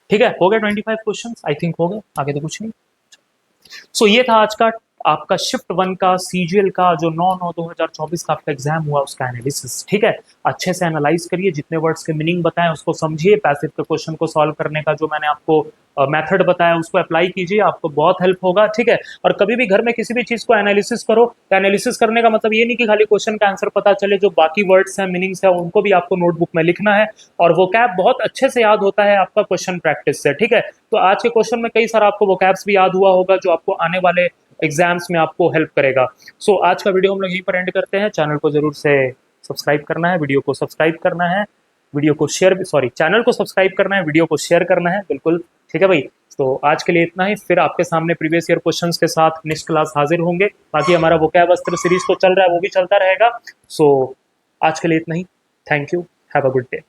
ठीक है, हो गया 25 क्वेश्चन, आई थिंक हो गए, आगे तो कुछ नहीं। सो ये था आज का आपका शिफ्ट 1 का सीजीएल का जो 9/9/2024 का आपका एग्जाम हुआ, उसका एनालिसिस। ठीक है, अच्छे से एनालाइज करिए, जितने वर्ड्स के मीनिंग बताएं उसको समझिए, पैसिव के क्वेश्चन को सॉल्व करने का जो मैंने आपको मेथड बताया उसको अप्लाई कीजिए, आपको बहुत हेल्प होगा। ठीक है, और कभी भी घर में किसी भी चीज को एनालिसिस करो, तो एनालिसिस करने का मतलब ये नहीं कि खाली क्वेश्चन का आंसर पता चले, जो बाकी वर्ड्स हैं, मीनिंग्स है, उनको भी आपको नोटबुक में लिखना है। और वो कैब बहुत अच्छे से याद होता है आपका क्वेश्चन प्रैक्टिस से। ठीक है, तो आज के क्वेश्चन में कई सारा आपको वोकैब्स भी याद हुआ होगा, जो आपको आने वाले एग्जाम्स में आपको हेल्प करेगा। सो आज का वीडियो हम लोग यहीं पर एंड करते हैं। चैनल को जरूर से सब्सक्राइब करना है, वीडियो को सब्सक्राइब करना है, वीडियो को शेयर, सॉरी, चैनल को सब्सक्राइब करना है, वीडियो को शेयर करना है, बिल्कुल। ठीक है भाई, तो आज के लिए इतना ही, फिर आपके सामने प्रीवियस ईयर क्वेश्चंस के साथ नेक्स्ट क्लास हाजिर होंगे। बाकी हमारा वोकैब अस्त्र सीरीज तो चल रहा है, वो भी चलता रहेगा। सो आज के लिए इतना ही, thank you, have a good day.